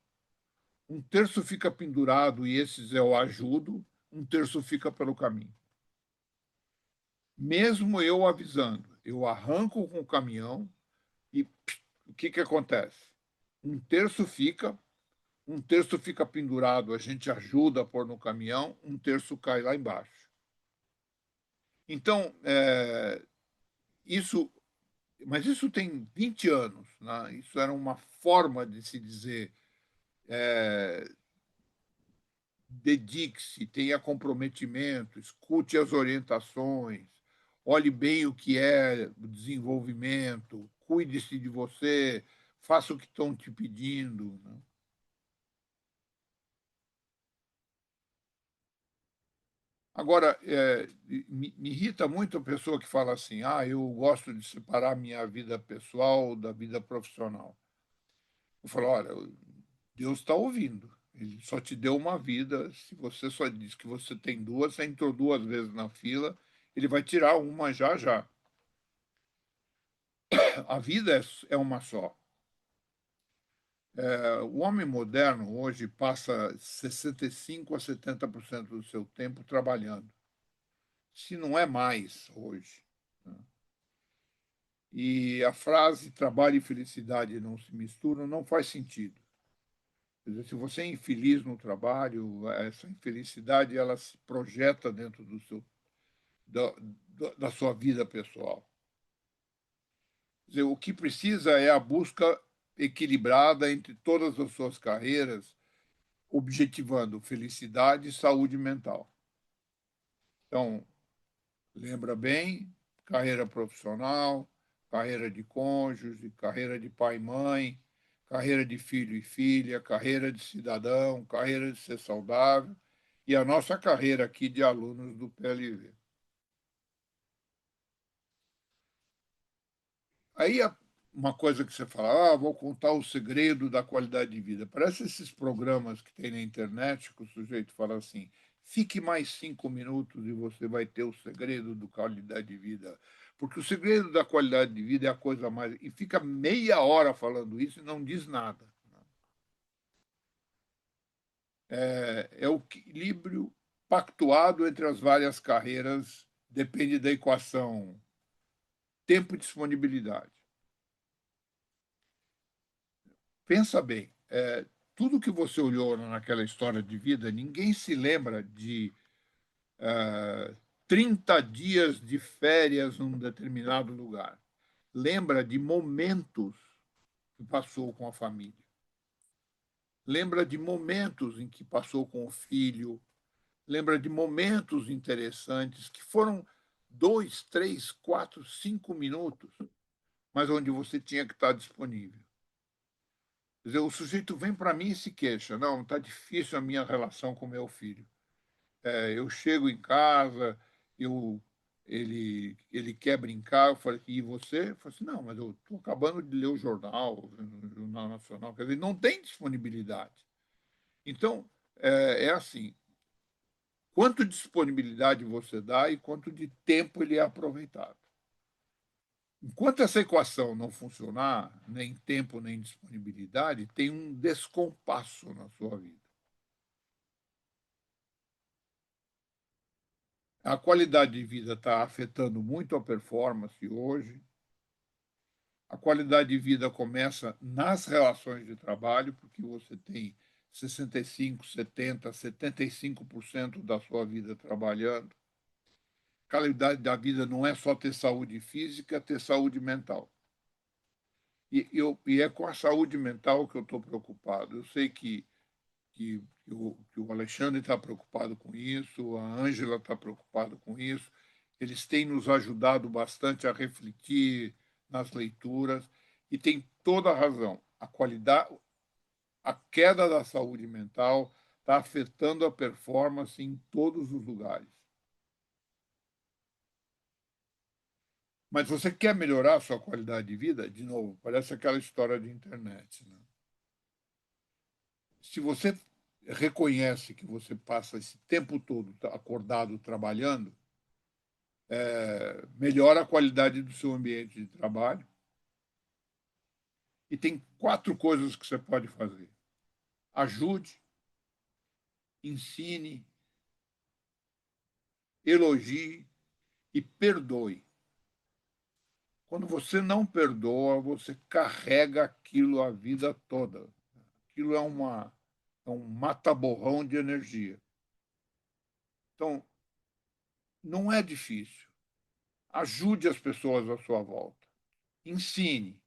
um terço fica pendurado e esses eu ajudo, um terço fica pelo caminho. Mesmo eu avisando, eu arranco com o caminhão e o que acontece? Um terço fica pendurado, a gente ajuda a pôr no caminhão, um terço cai lá embaixo. Então, isso, mas isso tem 20 anos, né? Isso era uma forma de se dizer: dedique-se, tenha comprometimento, escute as orientações, olhe bem o que é o desenvolvimento, cuide-se de você, faça o que estão te pedindo, né? Agora, me irrita muito a pessoa que fala assim: ah, eu gosto de separar minha vida pessoal da vida profissional. Eu falo: olha, Deus está ouvindo. Ele só te deu uma vida. Se você só diz que você tem duas, você entrou duas vezes na fila, ele vai tirar uma já já. A vida é uma só. O homem moderno hoje passa 65 a 70% do seu tempo trabalhando, se não é mais hoje, né? E a frase trabalho e felicidade não se misturam não faz sentido. Quer dizer, se você é infeliz no trabalho, essa infelicidade ela se projeta dentro da sua vida pessoal. Quer dizer, o que precisa é a busca equilibrada entre todas as suas carreiras, objetivando felicidade e saúde mental. Então, lembra bem, carreira profissional, carreira de cônjuge, carreira de pai e mãe, carreira de filho e filha, carreira de cidadão, carreira de ser saudável e a nossa carreira aqui de alunos do PLV. Aí uma coisa que você fala, vou contar o segredo da qualidade de vida. Parece esses programas que tem na internet que o sujeito fala assim, fique mais 5 minutos e você vai ter o segredo da qualidade de vida. Porque o segredo da qualidade de vida é a coisa mais... E fica meia hora falando isso e não diz nada. É o equilíbrio pactuado entre as várias carreiras, depende da equação tempo e disponibilidade. Pensa bem, tudo que você olhou naquela história de vida, ninguém se lembra de 30 dias de férias num determinado lugar. Lembra de momentos que passou com a família. Lembra de momentos em que passou com o filho. Lembra de momentos interessantes que foram 2, 3, 4, 5 minutos, mas onde você tinha que estar disponível. Quer dizer, o sujeito vem para mim e se queixa. Não, está difícil a minha relação com meu filho. Eu chego em casa, ele quer brincar, eu falei, e você? Eu falei assim, não, mas eu estou acabando de ler o Jornal Nacional. Quer dizer, não tem disponibilidade. Então, é assim, quanto disponibilidade você dá e quanto de tempo ele é aproveitado. Enquanto essa equação não funcionar, nem tempo nem disponibilidade, tem um descompasso na sua vida. A qualidade de vida está afetando muito a performance hoje. A qualidade de vida começa nas relações de trabalho, porque você tem 65, 70, 75% da sua vida trabalhando. A qualidade da vida não é só ter saúde física, é ter saúde mental. E é com a saúde mental que eu estou preocupado. Eu sei que o Alexandre está preocupado com isso, a Ângela está preocupada com isso. Eles têm nos ajudado bastante a refletir nas leituras e tem toda a razão. A queda da saúde mental está afetando a performance em todos os lugares. Mas você quer melhorar a sua qualidade de vida? De novo, parece aquela história de internet, né? Se você reconhece que você passa esse tempo todo acordado trabalhando, melhora a qualidade do seu ambiente de trabalho. E tem 4 coisas que você pode fazer. Ajude, ensine, elogie e perdoe. Quando você não perdoa, você carrega aquilo a vida toda. Aquilo é um mata-borrão de energia. Então, não é difícil. Ajude as pessoas à sua volta. Ensine.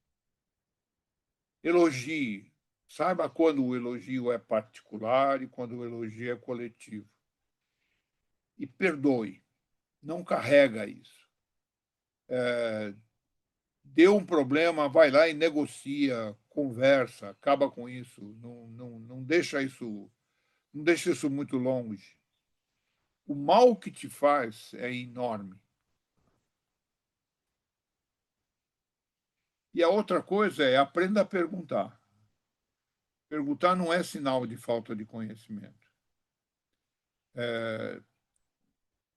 Elogie. Saiba quando o elogio é particular e quando o elogio é coletivo. E perdoe. Não carrega isso. Deu um problema, vai lá e negocia, conversa, acaba com isso. Não deixa isso muito longe. O mal que te faz é enorme. E a outra coisa é aprenda a perguntar. Perguntar não é sinal de falta de conhecimento.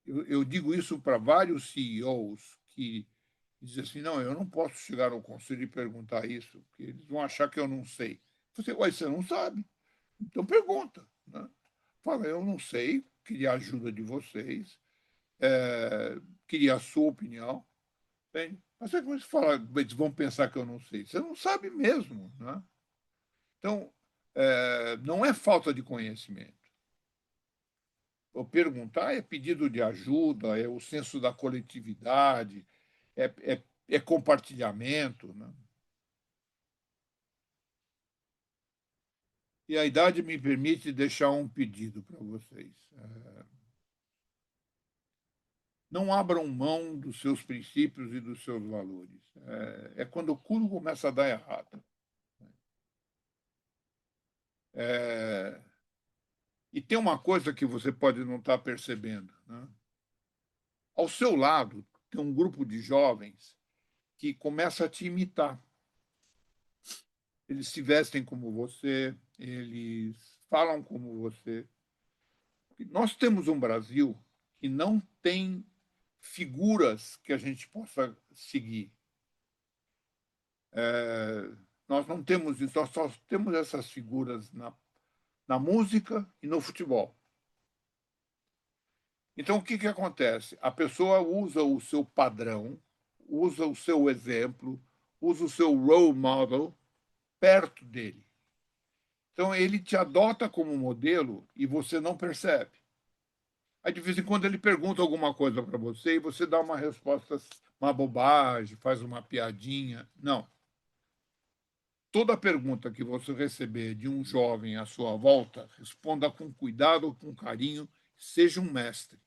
Eu digo isso para vários CEOs que dizem assim, não, eu não posso chegar ao conselho e perguntar isso, porque eles vão achar que eu não sei. Você não sabe? Então pergunta. Né? Fala, eu não sei, queria a ajuda de vocês, queria a sua opinião. Bem, mas você fala, eles vão pensar que eu não sei. Você não sabe mesmo. Né? Então, não é falta de conhecimento. O perguntar é pedido de ajuda, é o senso da coletividade, é é compartilhamento, né? E a idade me permite deixar um pedido para vocês. Não abram mão dos seus princípios e dos seus valores. É quando o culo começa a dar errado. E tem uma coisa que você pode não estar percebendo, né? Ao seu lado tem um grupo de jovens que começa a te imitar. Eles se vestem como você, eles falam como você. Nós temos um Brasil que não tem figuras que a gente possa seguir. Nós não temos isso, nós só temos essas figuras na música e no futebol. Então, o que acontece? A pessoa usa o seu padrão, usa o seu exemplo, usa o seu role model perto dele. Então, ele te adota como modelo e você não percebe. Aí, de vez em quando, ele pergunta alguma coisa para você e você dá uma resposta, uma bobagem, faz uma piadinha. Não. Toda pergunta que você receber de um jovem à sua volta, responda com cuidado, com carinho, seja um mestre.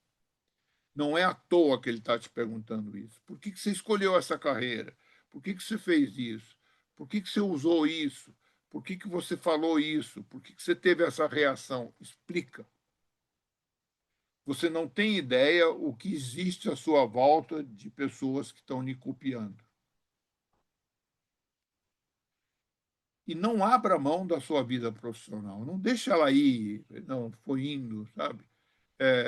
Não é à toa que ele está te perguntando isso. Por que você escolheu essa carreira? Por que você fez isso? Por que você usou isso? Por que você falou isso? Por que você teve essa reação? Explica. Você não tem ideia o que existe à sua volta de pessoas que estão lhe copiando. E não abra mão da sua vida profissional. Não deixa ela ir. Não, foi indo, sabe?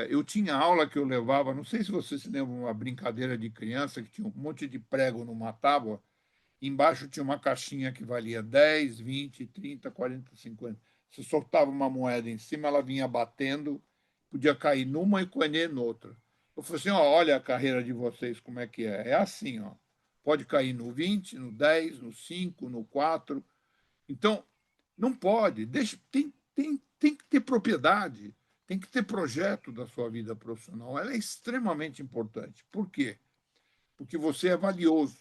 Eu tinha aula que eu levava, não sei se você se lembra, uma brincadeira de criança que tinha um monte de prego numa tábua, embaixo tinha uma caixinha que valia 10, 20, 30, 40, 50. Você soltava uma moeda em cima, ela vinha batendo, podia cair numa e cair noutra. Eu falei assim, ó, olha a carreira de vocês, como é que é. É assim, ó. Pode cair no 20, no 10, no 5, no 4. Então, não pode. Tem que ter propriedade, tem que ter projeto da sua vida profissional. Ela é extremamente importante. Por quê? Porque você é valioso.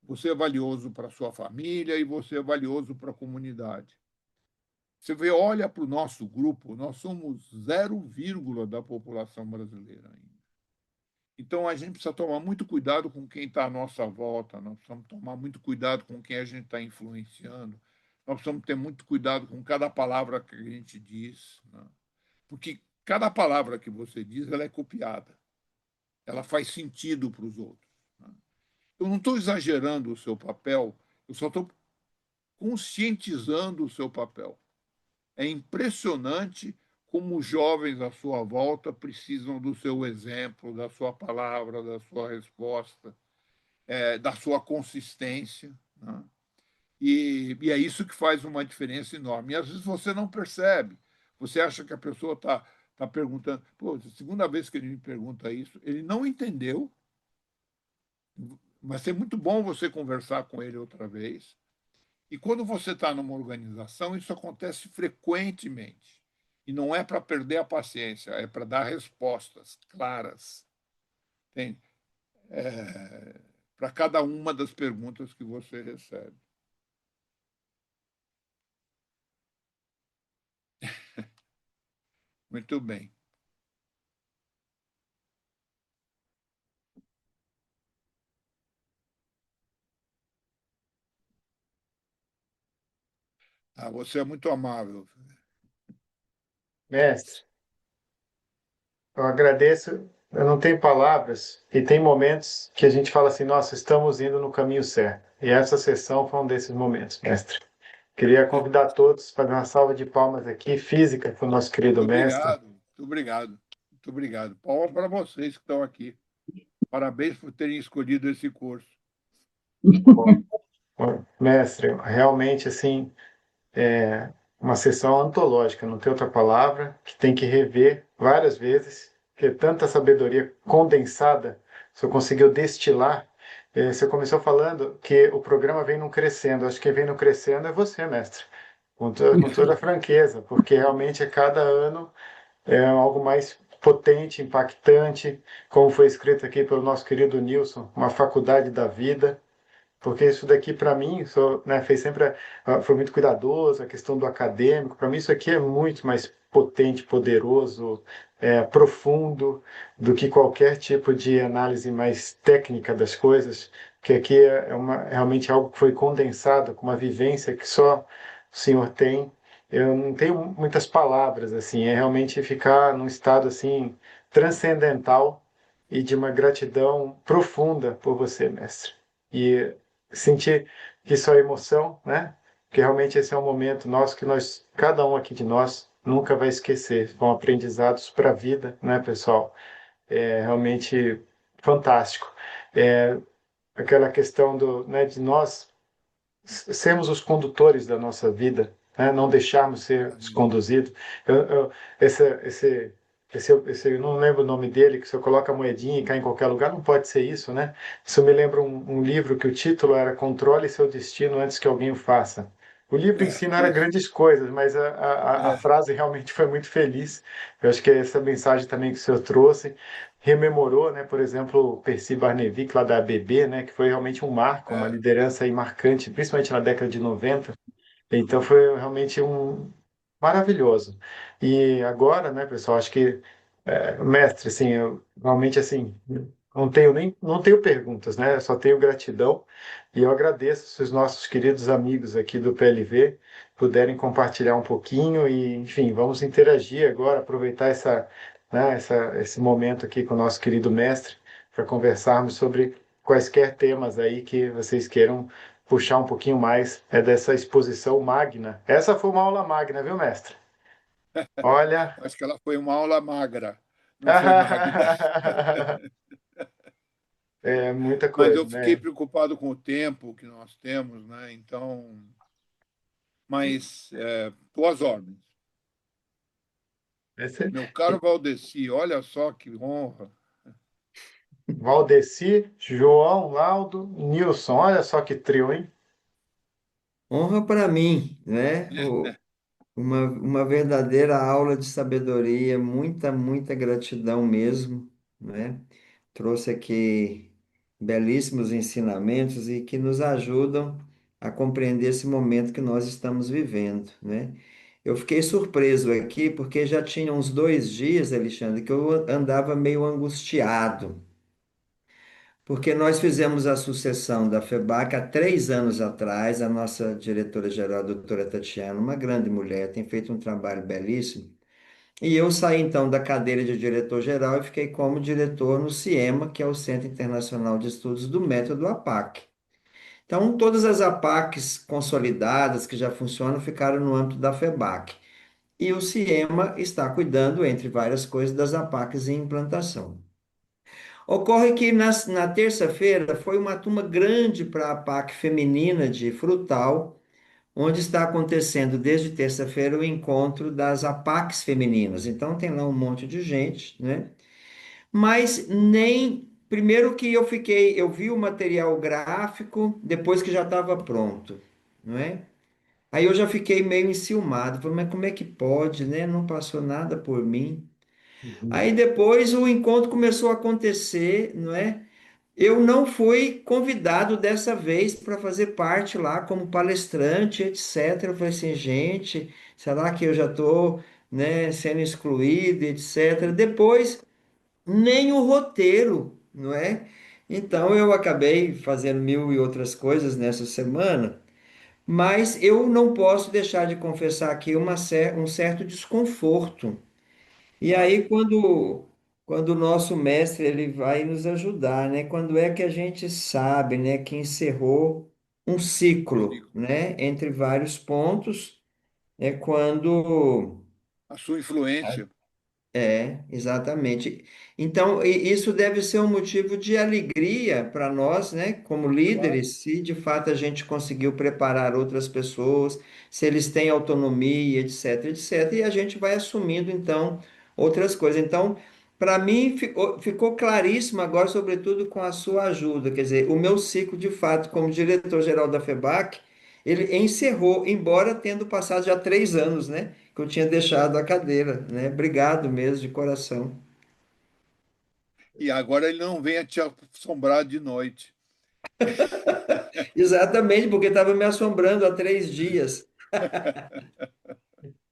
Você é valioso para a sua família e você é valioso para a comunidade. Você vê, olha para o nosso grupo, nós somos 0, da população brasileira ainda. Então, a gente precisa tomar muito cuidado com quem está à nossa volta, nós precisamos tomar muito cuidado com quem a gente está influenciando, nós precisamos ter muito cuidado com cada palavra que a gente diz, né? Porque cada palavra que você diz, ela é copiada, ela faz sentido para os outros, né? Eu não estou exagerando o seu papel, eu só estou conscientizando o seu papel. É impressionante como os jovens à sua volta precisam do seu exemplo, da sua palavra, da sua resposta, da sua consistência, né? E é isso que faz uma diferença enorme. E às vezes você não percebe. Você acha que a pessoa está perguntando. Pô, a segunda vez que ele me pergunta isso, ele não entendeu. Vai ser muito bom você conversar com ele outra vez. E quando você está numa organização, isso acontece frequentemente. E não é para perder a paciência, é para dar respostas claras. Para cada uma das perguntas que você recebe. Muito bem. Você é muito amável. Mestre, eu agradeço. Eu não tenho palavras, e tem momentos que a gente fala assim: nossa, estamos indo no caminho certo. E essa sessão foi um desses momentos, mestre. Queria convidar todos para dar uma salva de palmas aqui, física, para o nosso querido Muito mestre. obrigado, muito obrigado. Muito obrigado. Palmas para vocês que estão aqui. Parabéns por terem escolhido esse curso. Mestre, realmente, assim, é uma sessão antológica, não tem outra palavra, que tem que rever várias vezes, porque tanta sabedoria condensada, você conseguiu destilar. Você começou falando que o programa vem num crescendo. Acho que quem vem no crescendo é você, mestre, com toda a franqueza, porque realmente a cada ano é algo mais potente, impactante, como foi escrito aqui pelo nosso querido Nilson, uma faculdade da vida. Porque isso daqui, para mim, né, fez sempre, foi muito cuidadoso, a questão do acadêmico. Para mim, isso aqui é muito mais potente, poderoso, profundo do que qualquer tipo de análise mais técnica das coisas. Porque aqui realmente algo que foi condensado, com uma vivência que só o senhor tem. Eu não tenho muitas palavras, assim, é realmente ficar num estado assim transcendental e de uma gratidão profunda por você, mestre. E sentir que isso é emoção, né? Porque realmente esse é um momento nosso que nós, cada um aqui de nós, nunca vai esquecer. São aprendizados para a vida, né, pessoal? É realmente fantástico. É, aquela questão né, de nós sermos os condutores da nossa vida, né? Não deixarmos ser conduzidos. Esse, eu não lembro o nome dele, que você coloca a moedinha e cai em qualquer lugar, não pode ser isso, né? Isso me lembra um livro que o título era Controle seu destino antes que alguém o faça. O livro em si não era Isso. grandes coisas, mas a É, frase realmente foi muito feliz. Eu acho que é essa mensagem também que o senhor trouxe rememorou, né, por exemplo, o Percy Barnevik lá da ABB, né, que foi realmente um marco, uma é. liderança aí marcante, principalmente na década de 90. Então foi realmente maravilhoso. E agora, né, pessoal, acho que mestre, assim, eu realmente assim não tenho perguntas, né? Eu só tenho gratidão e eu agradeço se os nossos queridos amigos aqui do PLV puderem compartilhar um pouquinho e, enfim, vamos interagir agora, aproveitar esse momento aqui com o nosso querido mestre para conversarmos sobre quaisquer temas aí que vocês queiram puxar um pouquinho mais dessa exposição magna. Essa foi uma aula magna, viu, mestre? Olha. Acho que ela foi uma aula magra, não foi magna. É muita Mas coisa, eu fiquei né? preocupado com o tempo que nós temos, né? Então, mas tuas ordens. Esse... Meu caro Valdeci, olha só que honra. Valdeci, João, Laudo, Nilson. Olha só que trio, hein? Honra para mim, né? Uma verdadeira aula de sabedoria, muita, muita gratidão mesmo, né? Trouxe aqui belíssimos ensinamentos e que nos ajudam a compreender esse momento que nós estamos vivendo, né? Eu fiquei surpreso aqui porque já tinha uns 2 dias, Alexandre, que eu andava meio angustiado, porque nós fizemos a sucessão da FEBAC há 3 anos atrás. A nossa diretora-geral, a doutora Tatiana, uma grande mulher, tem feito um trabalho belíssimo. E eu saí então da cadeira de diretor-geral e fiquei como diretor no CIEMA, que é o Centro Internacional de Estudos do Método APAC. Então, todas as APACs consolidadas que já funcionam ficaram no âmbito da FEBAC. E o CIEMA está cuidando, entre várias coisas, das APACs em implantação. Ocorre que na terça-feira foi uma turma grande para a PAC feminina de Frutal, onde está acontecendo desde terça-feira o encontro das APACs femininas. Então tem lá um monte de gente, né? Mas nem. Primeiro que eu vi o material gráfico depois que já estava pronto, não é? Aí eu já fiquei meio enciumado, falei, mas como é que pode, né? Não passou nada por mim. Uhum. Aí depois o encontro começou a acontecer, não é? Eu não fui convidado dessa vez para fazer parte lá como palestrante, etc. Eu falei assim, gente, será que eu já estou, né, sendo excluído, etc. Depois, nem o roteiro, não é? Então eu acabei fazendo mil e outras coisas nessa semana, mas eu não posso deixar de confessar aqui um certo desconforto. E Claro, aí, quando o nosso mestre ele vai nos ajudar, né? Quando é que a gente sabe, né, que encerrou um ciclo, ciclo. né, entre vários pontos, é quando A sua influência, exatamente. Então, isso deve ser um motivo de alegria para nós, né, como Claro. líderes, se de fato a gente conseguiu preparar outras pessoas, se eles têm autonomia, etc, etc, e a gente vai assumindo, então, outras coisas. Então, para mim, ficou claríssimo agora, sobretudo com a sua ajuda, quer dizer, o meu ciclo, de fato, como diretor-geral da FEBAC, ele encerrou, embora tendo passado já 3 anos, né? Que eu tinha deixado a cadeira, né? Obrigado mesmo, de coração. E agora ele não venha te assombrar de noite. Exatamente, porque estava me assombrando há 3 dias.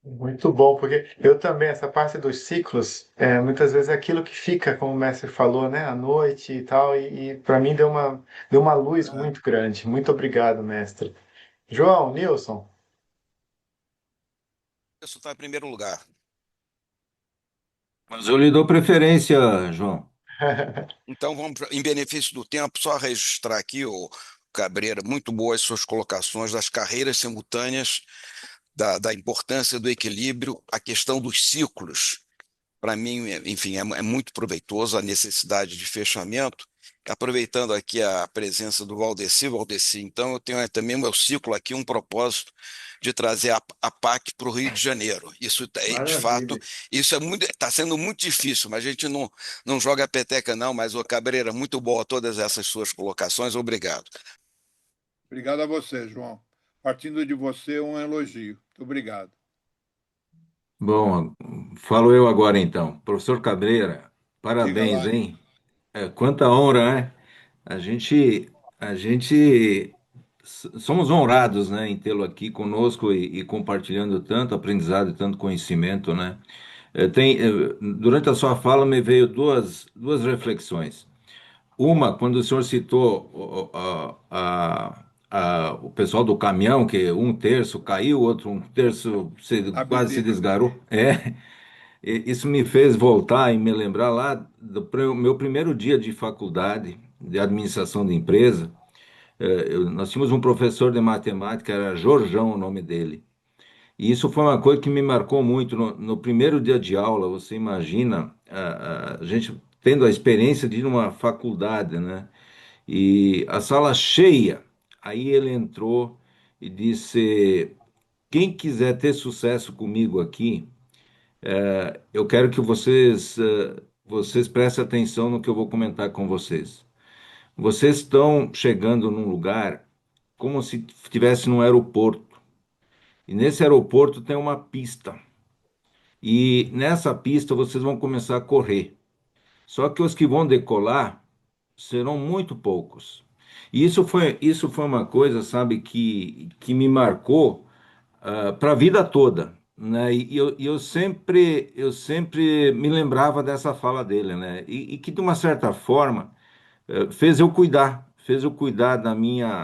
Muito bom, porque eu também, essa parte dos ciclos, muitas vezes é aquilo que fica, como o mestre falou, né, à noite e tal, e para mim deu uma luz muito grande. Muito obrigado, mestre. João, Nilson. Isso está em primeiro lugar. Mas eu lhe dou preferência, João. Então, em benefício do tempo, só registrar aqui, o Cabreira, muito boas suas colocações das carreiras simultâneas, da importância do equilíbrio, a questão dos ciclos. Para mim, enfim, é muito proveitoso a necessidade de fechamento. Aproveitando aqui a presença do Valdeci, então eu tenho também o meu ciclo aqui, um propósito de trazer a PAC para o Rio de Janeiro. Isso, de fato, Maravilha. isso está sendo muito difícil, mas a gente não joga peteca não, mas, ô Cabreira, muito boa todas essas suas colocações, obrigado. Obrigado a você, João. Partindo de você, um elogio. Muito obrigado. Bom, falo eu agora então. Professor Cabreira, Diga parabéns, lá. hein? Quanta honra, né? A gente somos honrados, né, em tê-lo aqui conosco e compartilhando tanto aprendizado e tanto conhecimento, né? Durante a sua fala me veio duas reflexões. Uma, quando o senhor citou o pessoal do caminhão, que um terço caiu, outro um terço quase se ABB. desgarou. Isso me fez voltar e me lembrar lá do meu primeiro dia de faculdade de administração de empresa. Nós tínhamos um professor de matemática, era Jorjão o nome dele. E isso foi uma coisa que me marcou muito no primeiro dia de aula. Você imagina a gente tendo a experiência de ir numa faculdade, né? E a sala cheia. Aí ele entrou e disse: quem quiser ter sucesso comigo aqui, eu quero que vocês prestem atenção no que eu vou comentar com vocês. Vocês estão chegando num lugar como se estivesse num aeroporto. E nesse aeroporto tem uma pista. E nessa pista vocês vão começar a correr. Só que os que vão decolar serão muito poucos. E isso foi uma coisa, sabe, que me marcou para a vida toda, né? E eu sempre me lembrava dessa fala dele, né? E que de uma certa forma fez eu cuidar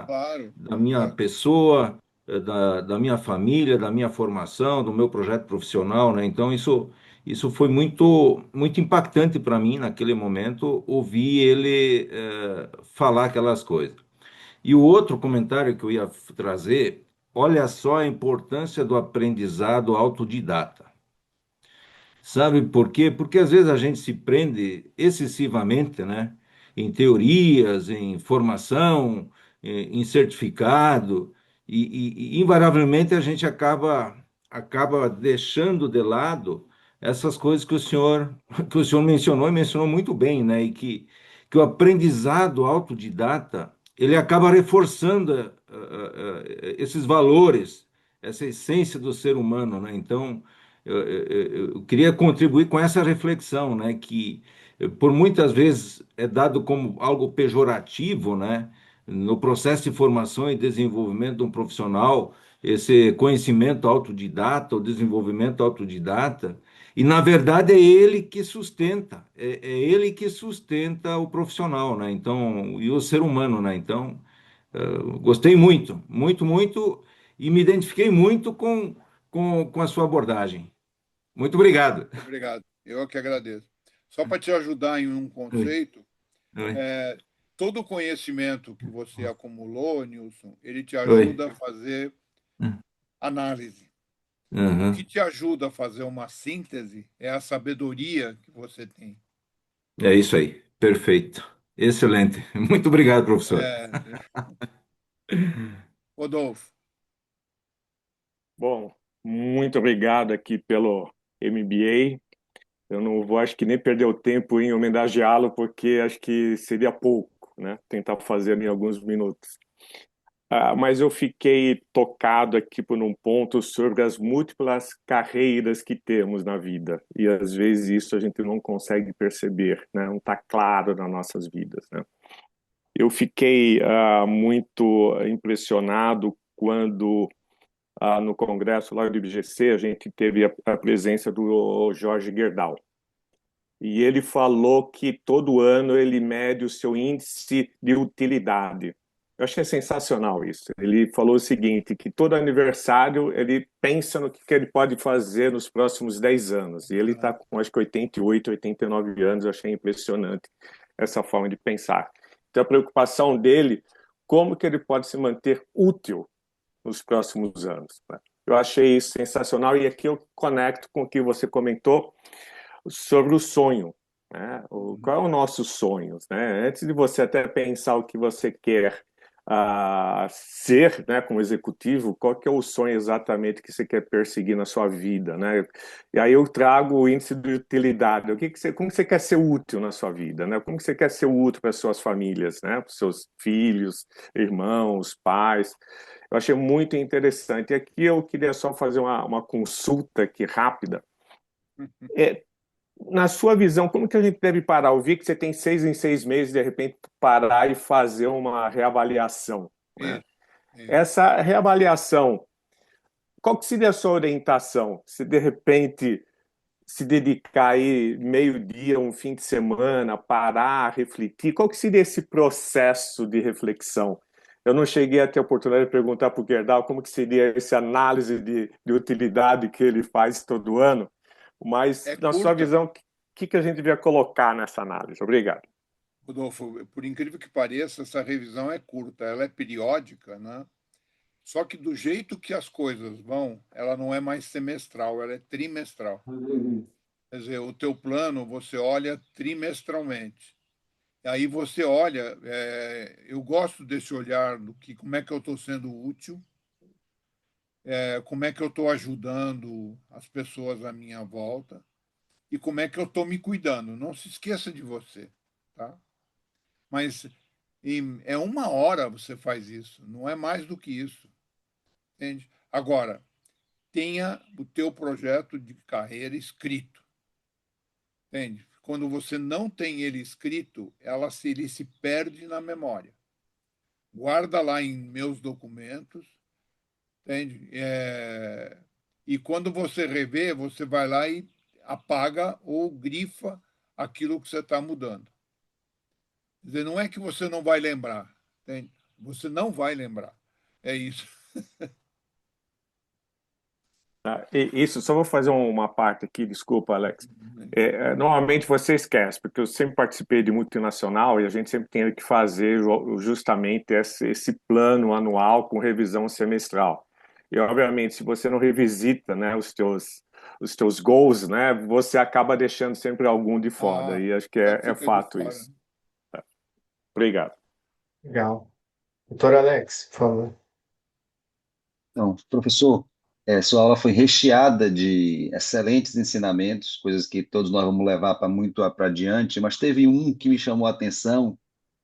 Claro, da minha claro. pessoa, da minha família, da minha formação, do meu projeto profissional, né? Então isso foi muito muito impactante para mim naquele momento ouvir ele falar aquelas coisas. E o outro comentário que eu ia trazer, olha só a importância do aprendizado autodidata. Sabe por quê? Porque às vezes a gente se prende excessivamente, né? Em teorias, em formação, em certificado, e invariavelmente a gente acaba deixando de lado essas coisas que o senhor mencionou e mencionou muito bem, né? E que o aprendizado autodidata ele acaba reforçando esses valores, essa essência do ser humano, né? Então eu queria contribuir com essa reflexão, né, que por muitas vezes é dado como algo pejorativo, né, no processo de formação e desenvolvimento de um profissional, esse conhecimento autodidata, o desenvolvimento autodidata, e na verdade é ele que sustenta o profissional, né, então, e o ser humano, né, então, gostei muito, muito, muito, e me identifiquei muito com a sua abordagem. Muito obrigado. Obrigado. Eu é que agradeço. Só para te ajudar em um Oi, conceito, oi, todo o conhecimento que você acumulou, Nilson, ele te oi. ajuda a fazer análise. O que Uhum. te ajuda a fazer uma síntese é a sabedoria que você tem. É isso aí. Perfeito. Excelente. Muito obrigado, professor. É, Rodolfo, Bom, muito obrigado aqui pelo MBA. Eu não vou, acho que nem perder o tempo em homenageá-lo, porque acho que seria pouco, né? Tentar fazer em alguns minutos. mas eu fiquei tocado aqui por um ponto sobre as múltiplas carreiras que temos na vida. E às vezes isso a gente não consegue perceber, né? Não está claro nas nossas vidas, né? Eu fiquei muito impressionado quando, no congresso lá do IBGC, a gente teve a presença do Jorge Gerdau. E ele falou que todo ano ele mede o seu índice de utilidade. Eu achei sensacional isso. Ele falou o seguinte, que todo aniversário ele pensa no que ele pode fazer nos próximos 10 anos. E ele está com, acho que 88, 89 anos. Eu achei impressionante essa forma de pensar. Então, a preocupação dele, como que ele pode se manter útil nos próximos anos, né? Eu achei isso sensacional e aqui eu conecto com o que você comentou sobre o sonho, né? Qual é o nosso sonho, né? Antes de você até pensar o que você quer ser, né, como executivo, qual que é o sonho exatamente que você quer perseguir na sua vida, né? E aí eu trago o índice de utilidade. Como você quer ser útil na sua vida, né? Como você quer ser útil para as suas famílias, né? Para os seus filhos, irmãos, pais. Eu achei muito interessante. E aqui eu queria só fazer uma consulta aqui rápida. Na sua visão, como que a gente deve parar? Eu vi que você tem 6 em 6 meses, de repente, parar e fazer uma reavaliação, né? Isso. Essa reavaliação, qual que seria a sua orientação? Se, de repente, se dedicar aí meio-dia, um fim de semana, parar, refletir, qual que seria esse processo de reflexão? Eu não cheguei a ter a oportunidade de perguntar para o Gerdau como que seria essa análise de utilidade que ele faz todo ano, mas, É na sua curta, visão, o que a gente devia colocar nessa análise? Obrigado. Rodolfo, por incrível que pareça, essa revisão é curta, ela é periódica, né? Só que do jeito que as coisas vão, ela não é mais semestral, ela é trimestral. Quer dizer, o teu plano você olha trimestralmente. Aí você olha, eu gosto desse olhar do que como é que eu estou sendo útil, como é que eu estou ajudando as pessoas à minha volta e como é que eu estou me cuidando. Não se esqueça de você, tá? Mas é 1 hora você faz isso, não é mais do que isso, entende? Agora, tenha o teu projeto de carreira escrito, entende? Quando você não tem ele escrito, ele se perde na memória. Guarda lá em meus documentos, entende? E quando você rever, você vai lá e apaga ou grifa aquilo que você está mudando. Quer dizer, não é que você não vai lembrar, entende? Você não vai lembrar. É isso. Isso, só vou fazer uma parte aqui, desculpa, Alex. Normalmente você esquece, porque eu sempre participei de multinacional e a gente sempre tem que fazer justamente esse plano anual com revisão semestral. E, obviamente, se você não revisita, né, os teus goals, né, você acaba deixando sempre algum de fora. E acho que é Fica de fato fora. isso. Obrigado. Legal. Doutor Alex, por favor. Então, professor, sua aula foi recheada de excelentes ensinamentos, coisas que todos nós vamos levar para muito para adiante, mas teve um que me chamou a atenção,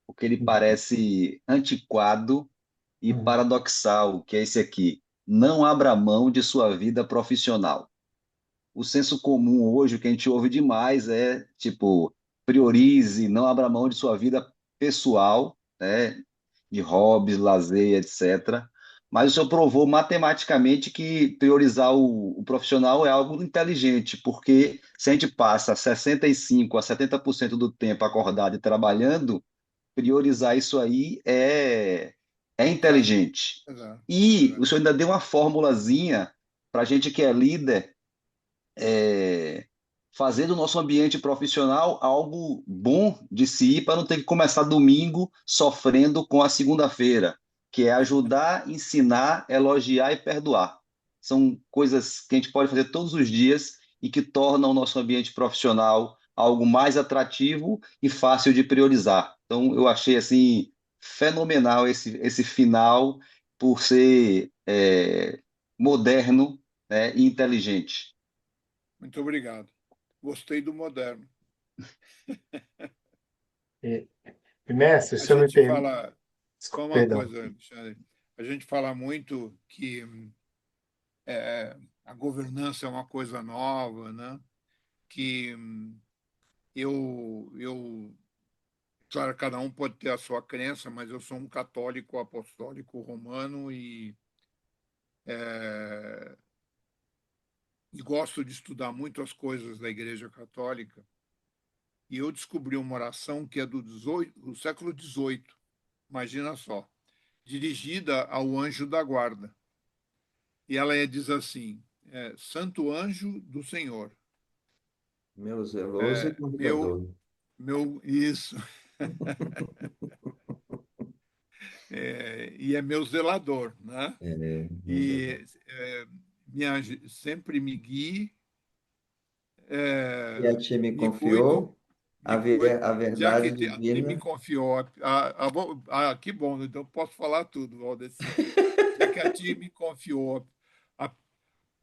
porque ele parece antiquado e paradoxal, que é esse aqui. Não abra mão de sua vida profissional. O senso comum hoje, o que a gente ouve demais é, tipo, priorize, não abra mão de sua vida pessoal, né, de hobbies, lazer, etc. Mas o senhor provou matematicamente que priorizar o profissional é algo inteligente, porque se a gente passa 65 a 70% do tempo acordado e trabalhando, priorizar isso aí é inteligente. Exato. E o senhor ainda deu uma formulazinha para a gente que é líder, é, fazer do nosso ambiente profissional algo bom de se ir para não ter que começar domingo sofrendo com a segunda-feira, que é ajudar, ensinar, elogiar e perdoar. São coisas que a gente pode fazer todos os dias e que tornam o nosso ambiente profissional algo mais atrativo e fácil de priorizar. Então, eu achei assim fenomenal esse final por ser moderno, né, e inteligente. Muito obrigado. Gostei do moderno. E, mestre, o A senhor me gente permite. fala, só uma Perdão. coisa, Alexandre. a gente fala muito que a governança é uma coisa nova, né? Que claro, cada um pode ter a sua crença, mas eu sou um católico apostólico romano e gosto de estudar muito as coisas da Igreja Católica. E eu descobri uma oração que é do século XVIII, imagina só, dirigida ao anjo da guarda. E ela diz assim: Santo anjo do Senhor, Meu zeloso e guardador. isso, e é meu zelador, né? Meu zeloso. E sempre me guie, E a ti me me cuido, confiou a já que verdade a ti me divina. confiou. Que bom, então posso falar tudo, Valdeci. Já que a ti me confiou a,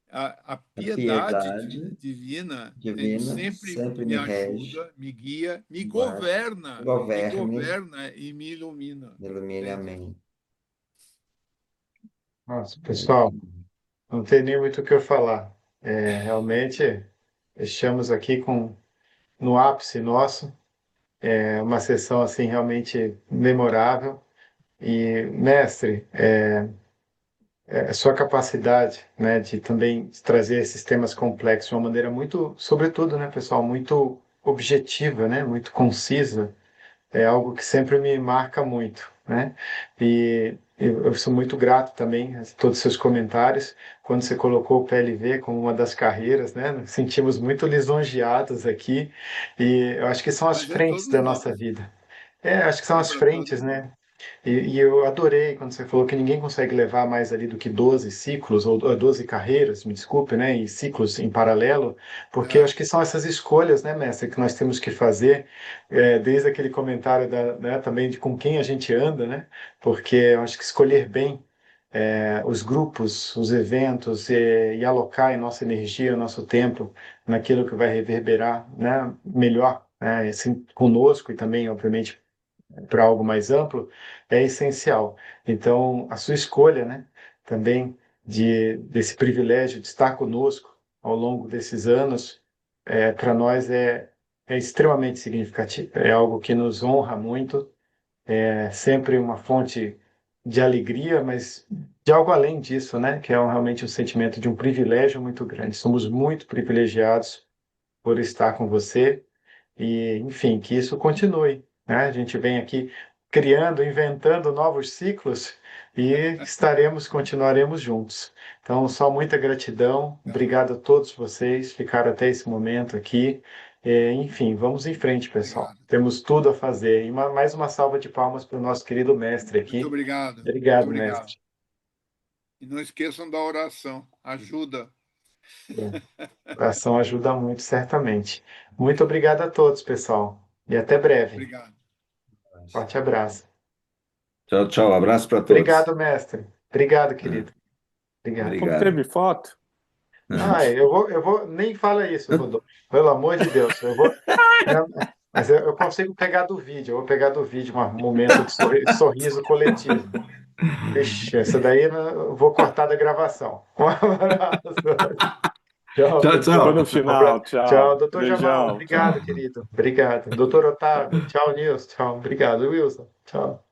a A piedade piedade divina, divina sempre sempre me me rege, ajuda, me guia, me guarda, governe, governa e me ilumina. ilumine, Entende? amém. Nossa, pessoal, não tem nem muito o que eu falar. Realmente, estamos aqui no ápice nosso. É uma sessão assim realmente memorável. E, mestre, a sua capacidade, né, de também trazer esses temas complexos de uma maneira muito, sobretudo, né, pessoal, muito objetiva, né, muito concisa, é algo que sempre me marca muito, né? E eu sou muito grato também a todos os seus comentários. Quando você colocou o PLV como uma das carreiras, né? Nos sentimos muito lisonjeados aqui. E eu acho que são as Mas é frentes todos da nossa nós. vida. Acho que são É as para todos frentes, nós. né? E eu adorei quando você falou que ninguém consegue levar mais ali do que 12 ciclos, ou 12 carreiras, me desculpe, né? E ciclos em paralelo, porque eu É, acho que são essas escolhas, né, mestre, que nós temos que fazer, desde aquele comentário né, também de com quem a gente anda, né? Porque eu acho que escolher bem os grupos, os eventos e alocar a nossa energia, o nosso tempo naquilo que vai reverberar, né, melhor, né, assim, conosco e também, obviamente, para algo mais amplo, é essencial. Então, a sua escolha, né, também desse privilégio de estar conosco ao longo desses anos, para nós é extremamente significativo. É algo que nos honra muito, é sempre uma fonte de alegria, mas de algo além disso, né, que é realmente um sentimento de um privilégio muito grande. Somos muito privilegiados por estar com você e, enfim, que isso continue, né? A gente vem aqui criando, inventando novos ciclos e continuaremos juntos. Então, só muita gratidão. tá. Obrigado a todos vocês que ficaram até esse momento aqui. Enfim, vamos em frente, pessoal. Obrigado. Temos tudo a fazer. E mais uma salva de palmas para o nosso querido mestre Muito aqui. obrigado. Muito Obrigado, obrigado. mestre. E não esqueçam da oração. Ajuda. A oração ajuda muito, certamente. Muito obrigado a todos, pessoal. E até breve. Obrigado. Forte abraço. Tchau, tchau. Abraço para todos. Obrigado, mestre. Obrigado, Ah, querido. Obrigado. Não obrigado. teve foto? Nem fala isso, Rodolfo. Pelo amor de Deus, não, mas eu consigo pegar do vídeo. Eu vou pegar do vídeo um momento de sorriso coletivo. Ixi, essa daí eu vou cortar da gravação. Um abraço. Tchau, Tchau, Ficou pessoal. no tchau. final. Tchau, Tchau. doutor Jamal. Beijão. Obrigado, Tchau. querido. Obrigado. Doutor Otávio. Tchau, Nilson. Tchau. Obrigado, Wilson. Tchau.